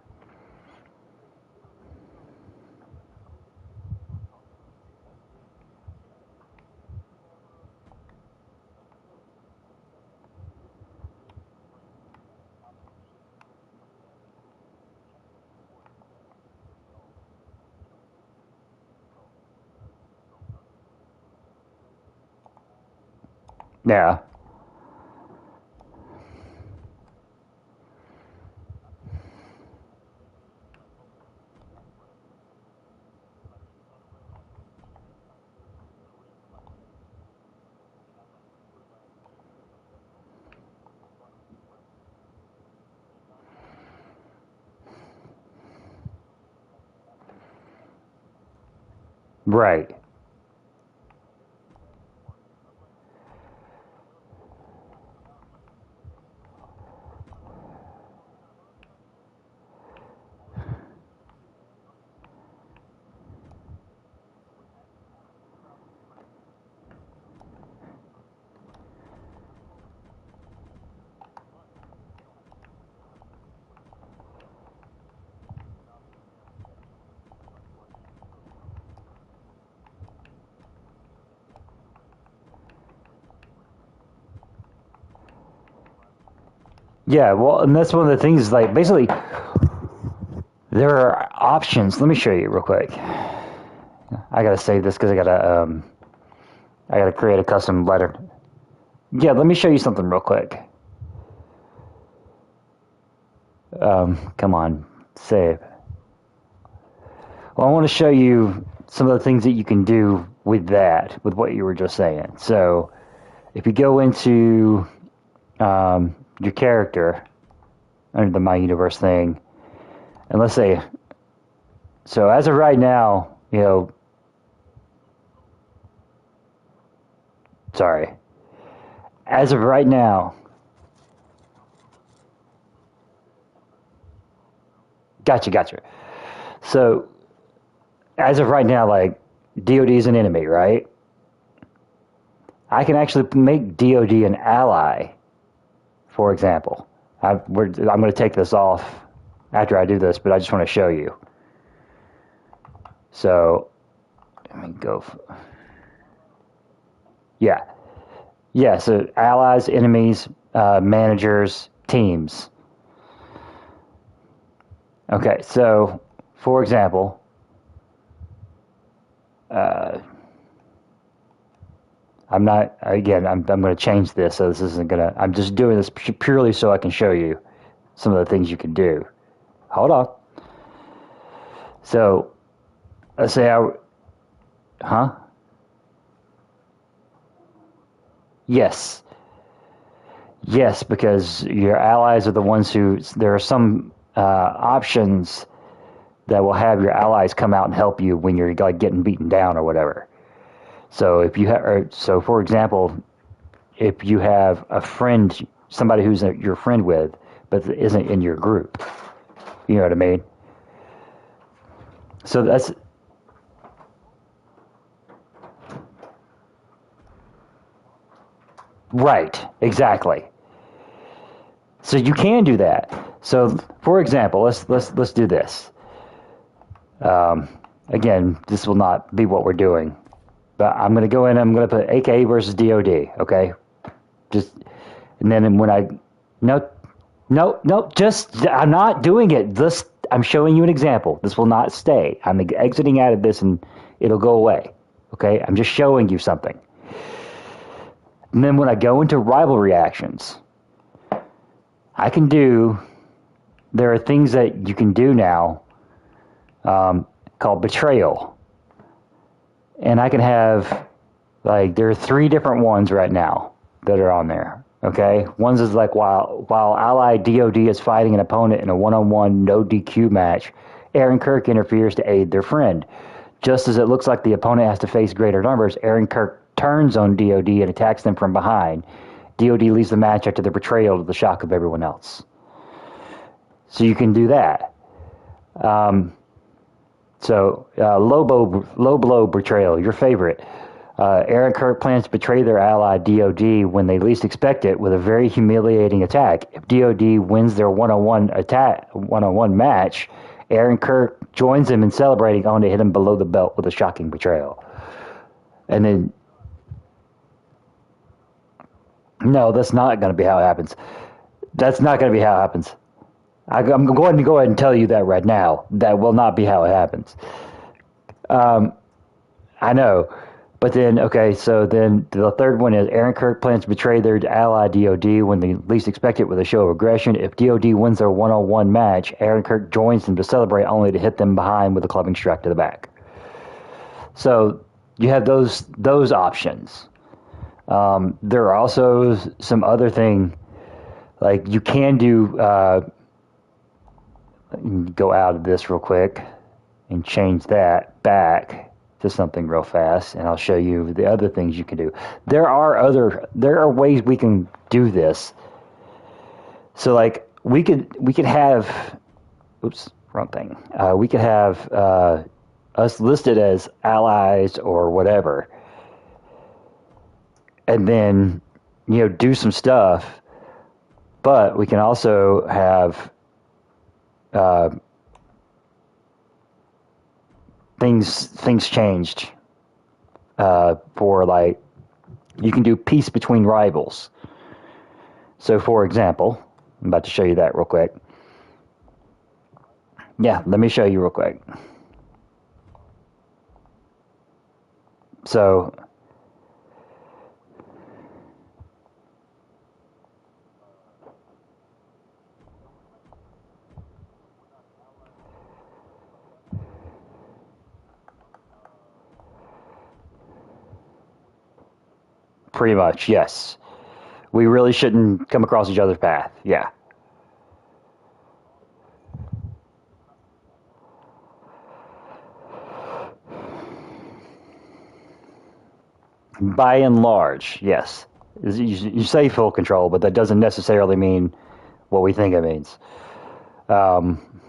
Yeah. Right. Yeah, well, and that's one of the things, like, basically, there are options. Let me show you real quick. I gotta save this because I gotta create a custom letter. Yeah, let me show you something real quick. Come on, save. Well, I want to show you some of the things that you can do with that, with what you were just saying. So, if you go into your character under the My Universe thing, and let's say, so as of right now, sorry, as of right now, gotcha. So, as of right now, like, DoD is an enemy, right? I can actually make DoD an ally, for example. I'm going to take this off after I do this, but I just want to show you. So, let me go. Yeah. Yeah, so allies, enemies, managers, teams. Okay, so, for example, uh, I'm going to change this, so this isn't going to, I'm just doing this purely so I can show you some of the things you can do. Hold on. So, let's say huh? Yes. Yes, because your allies are the ones who, there are some options that will have your allies come out and help you when you're like getting beaten down or whatever. So if you have, so for example, if you have a friend, somebody who's your friend with, but isn't in your group, you know what I mean? So that's right, exactly. So you can do that. So for example, let's do this. Um, Again, this will not be what we're doing, but I'm going to go in. I'm going to put AKA versus DoD. Okay, just and then when I no, just I'm not doing it. This I'm showing you an example. This will not stay. I'm exiting out of this and it'll go away. Okay, I'm just showing you something. And then when I go into rivalry actions, I can do. There are things that you can do now called betrayal, and I can have like there are three different ones right now that are on there. Okay, one's is like while allied DoD is fighting an opponent in a one-on-one no DQ match, Aaron Kirk interferes to aid their friend. Just as it looks like the opponent has to face greater numbers, Aaron Kirk turns on DoD and attacks them from behind. DoD leaves the match after the betrayal to the shock of everyone else. So you can do that. Low blow betrayal, your favorite. Aaron Kirk plans to betray their ally DoD when they least expect it with a very humiliating attack. If DoD wins their one-on-one match, Aaron Kirk joins them in celebrating, only to hit him below the belt with a shocking betrayal. And then, no, that's not going to be how it happens. That's not going to be how it happens. I'm going to go ahead and tell you that right now. That will not be how it happens. I know. But then, okay, so then the third one is Aaron Kirk plans to betray their ally DoD when they least expect it with a show of aggression. If DoD wins their one-on-one match, Aaron Kirk joins them to celebrate, only to hit them behind with a clubbing strike to the back. So you have those options. There are also some other thing, like you can do. Go out of this real quick and change that back to something real fast, and I'll show you the other things you can do. There are ways we can do this. So like we could have, oops, wrong thing. We could have us listed as allies or whatever, and then do some stuff. But we can also have uh, things changed for like you can do peace between rivals. So, for example, I'm about to show you that real quick. Yeah, let me show you real quick. So, pretty much, yes. We really shouldn't come across each other's path. Yeah. By and large, yes. You say full control, but that doesn't necessarily mean what we think it means. Um,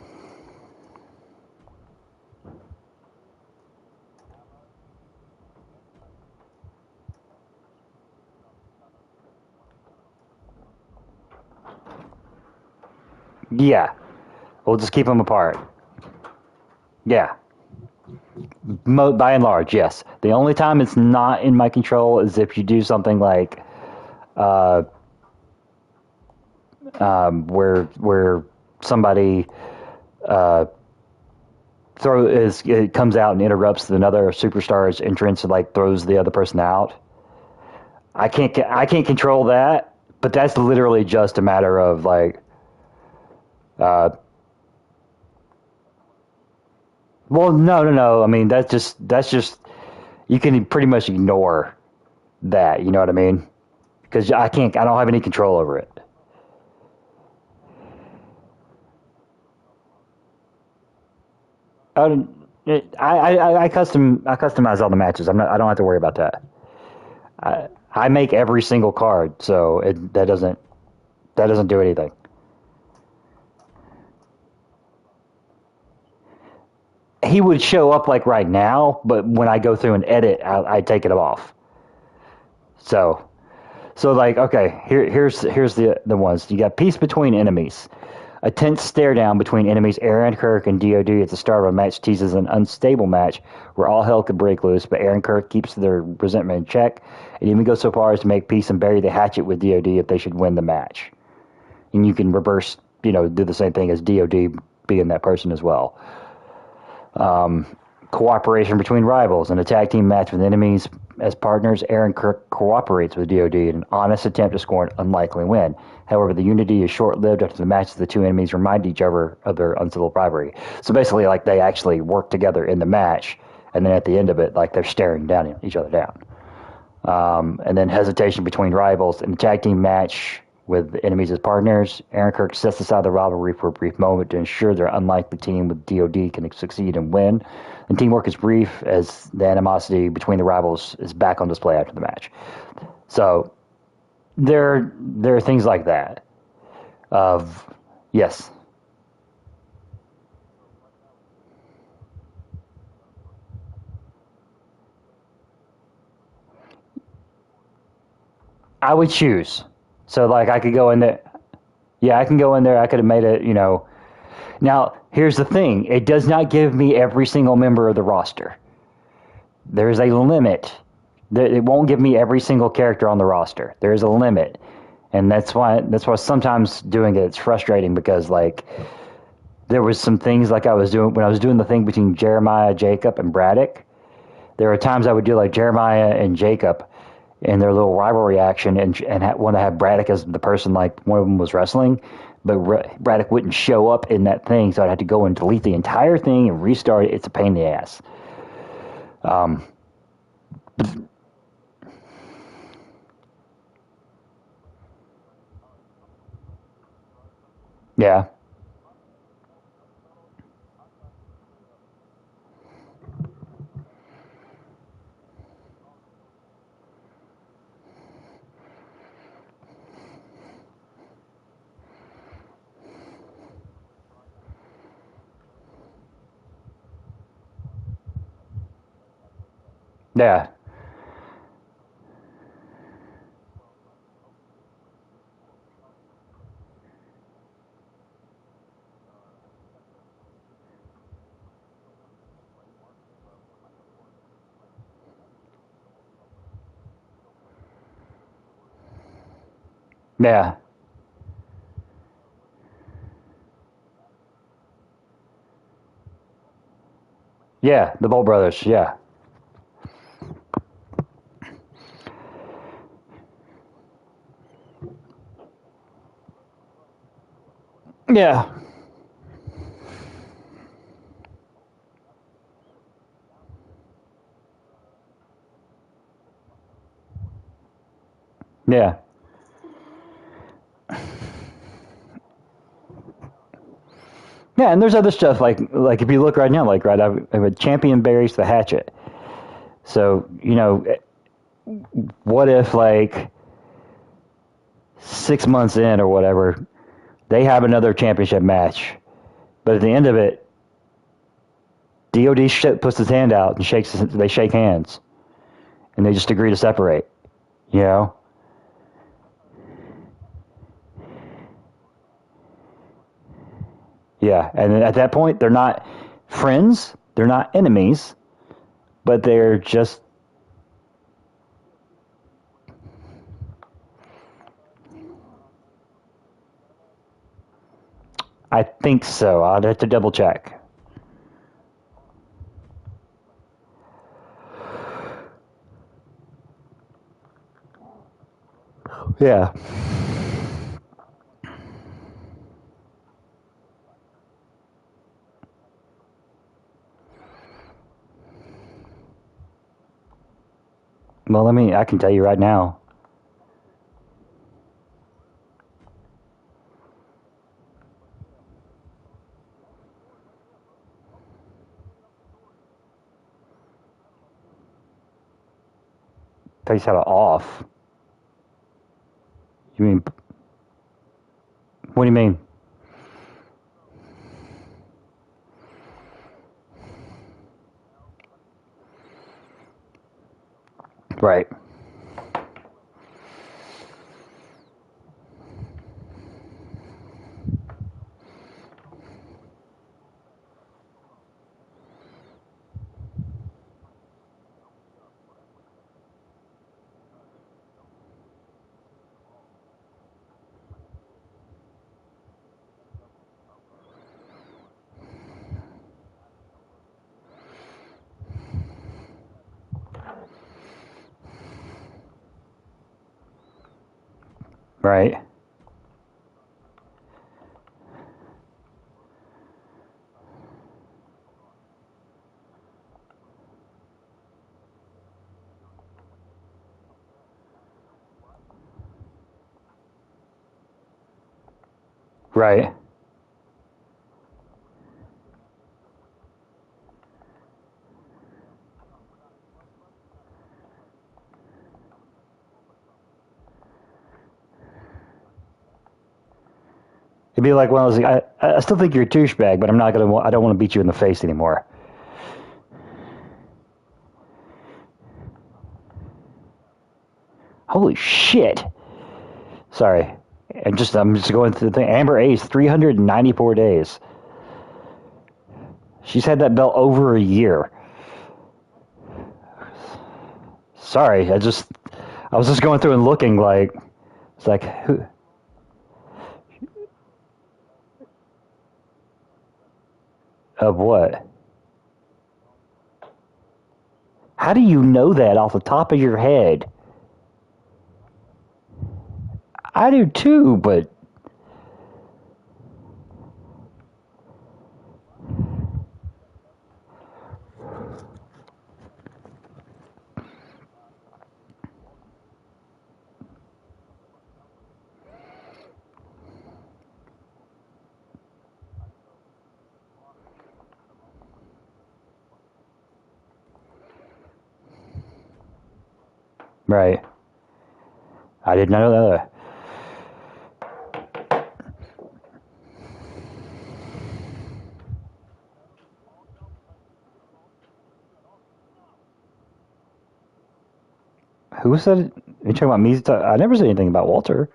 yeah, we'll just keep them apart. Yeah, by and large, yes. The only time it's not in my control is if you do something like uh, where somebody uh, it comes out and interrupts another superstar's entrance and like throws the other person out. I can't control that, but that's literally just a matter of like uh, well, no. I mean, that's just you can pretty much ignore that. You know what I mean? Because I don't have any control over it. I, I customize all the matches. I don't have to worry about that. I make every single card, so that doesn't do anything. He would show up like right now, but when I go through and edit, I take it off. So like okay, here's the ones you got. Peace between enemies. A tense stare down between enemies Aaron Kirk and DoD at the start of a match teases an unstable match where all hell could break loose, but Aaron Kirk keeps their resentment in check and even goes so far as to make peace and bury the hatchet with DoD if they should win the match. And you can reverse, do the same thing as DoD being that person as well. Cooperation between rivals. In a tag team match with enemies as partners, Aaron Kirk cooperates with DoD in an honest attempt to score an unlikely win. However, the unity is short-lived after the matches the two enemies remind each other of their uncivil rivalry. So basically, like, they actually work together in the match, and then at the end of it, like, they're staring down each other down. And then hesitation between rivals. In a tag team match with enemies as partners, Aaron Kirk sets aside the rivalry for a brief moment to ensure their unlikely team with DoD can succeed and win. And teamwork is brief as the animosity between the rivals is back on display after the match. So there are things like that. Of yes, I would choose. So like I could go in there. Yeah, I can go in there. I could have made it. Now, here's the thing. It does not give me every single member of the roster. There's a limit. It won't give me every single character on the roster. There's a limit. And that's why sometimes doing it's frustrating because like there was some things like I was doing when I was doing the thing between Jeremiah, Jacob, and Braddock. There were times I would do like Jeremiah and Jacob in their little rivalry action and want to have Braddock as the person like one of them was wrestling, but Braddock wouldn't show up in that thing, so I'd have to go and delete the entire thing and restart it. It's a pain in the ass. Um, yeah, Yeah. Yeah. Yeah. The Bolt brothers. Yeah. Yeah. Yeah. Yeah, and there's other stuff like if you look right now, like right, I champion buries the hatchet. So what if like 6 months in or whatever, they have another championship match, but at the end of it, DOD puts his hand out and they shake hands, and they just agree to separate. You know? Yeah, and at that point, they're not friends, they're not enemies, but they're just. I think so. I'd have to double check. Yeah. Well, I can tell you right now. Tell you how to off. You mean, what do you mean? Right. Right. Right. It'd be like one of those. I still think you're a douchebag, but I don't want to beat you in the face anymore. Holy shit! Sorry, I'm just going through the thing. Amber Ace, 394 days. She's had that belt over a year. Sorry, I was just going through and looking like it's like who of what? How do you know that off the top of your head? I do too, but right. I did not know that. Who said it? You talking about me? I never said anything about Walter.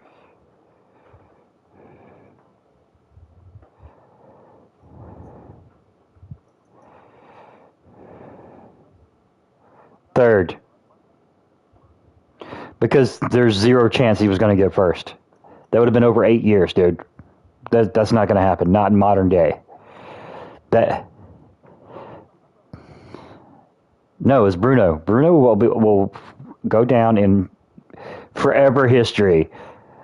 Third. Because there's zero chance he was going to get first. That would have been over 8 years, dude. That's not going to happen. Not in modern day. That No, it's Bruno. Bruno will go down in forever history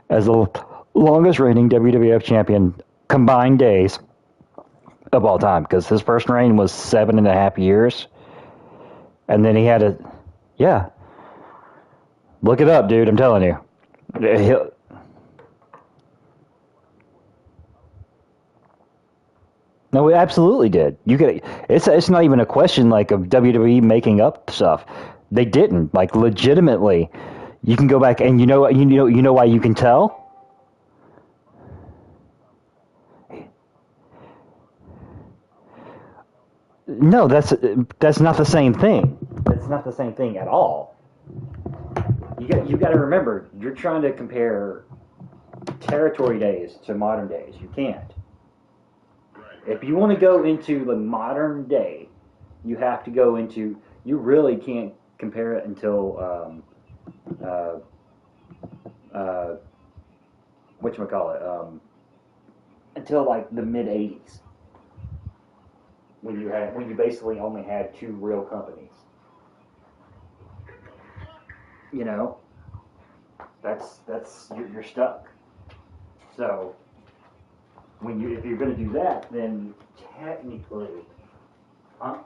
as the longest reigning WWF champion combined days of all time because his first reign was 7.5 years, and then he had a yeah. Look it up, dude. I'm telling you. He'll, no, we absolutely did. You could. It's not even a question like of WWE making up stuff. They didn't like legitimately. You can go back and you know why you can tell. No, that's not the same thing. That's not the same thing at all. You got to remember you're trying to compare territory days to modern days. You can't. If you want to go into the modern day, you have to go into. You really can't compare it until uh, uh, what you call it until like the mid '80s when you basically only had two real companies. You know, that's you're stuck. So when you if you're going to do that, then technically, huh?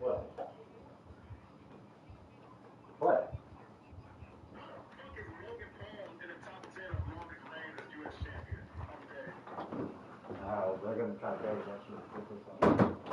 What? What? They're going to try to bury that shit.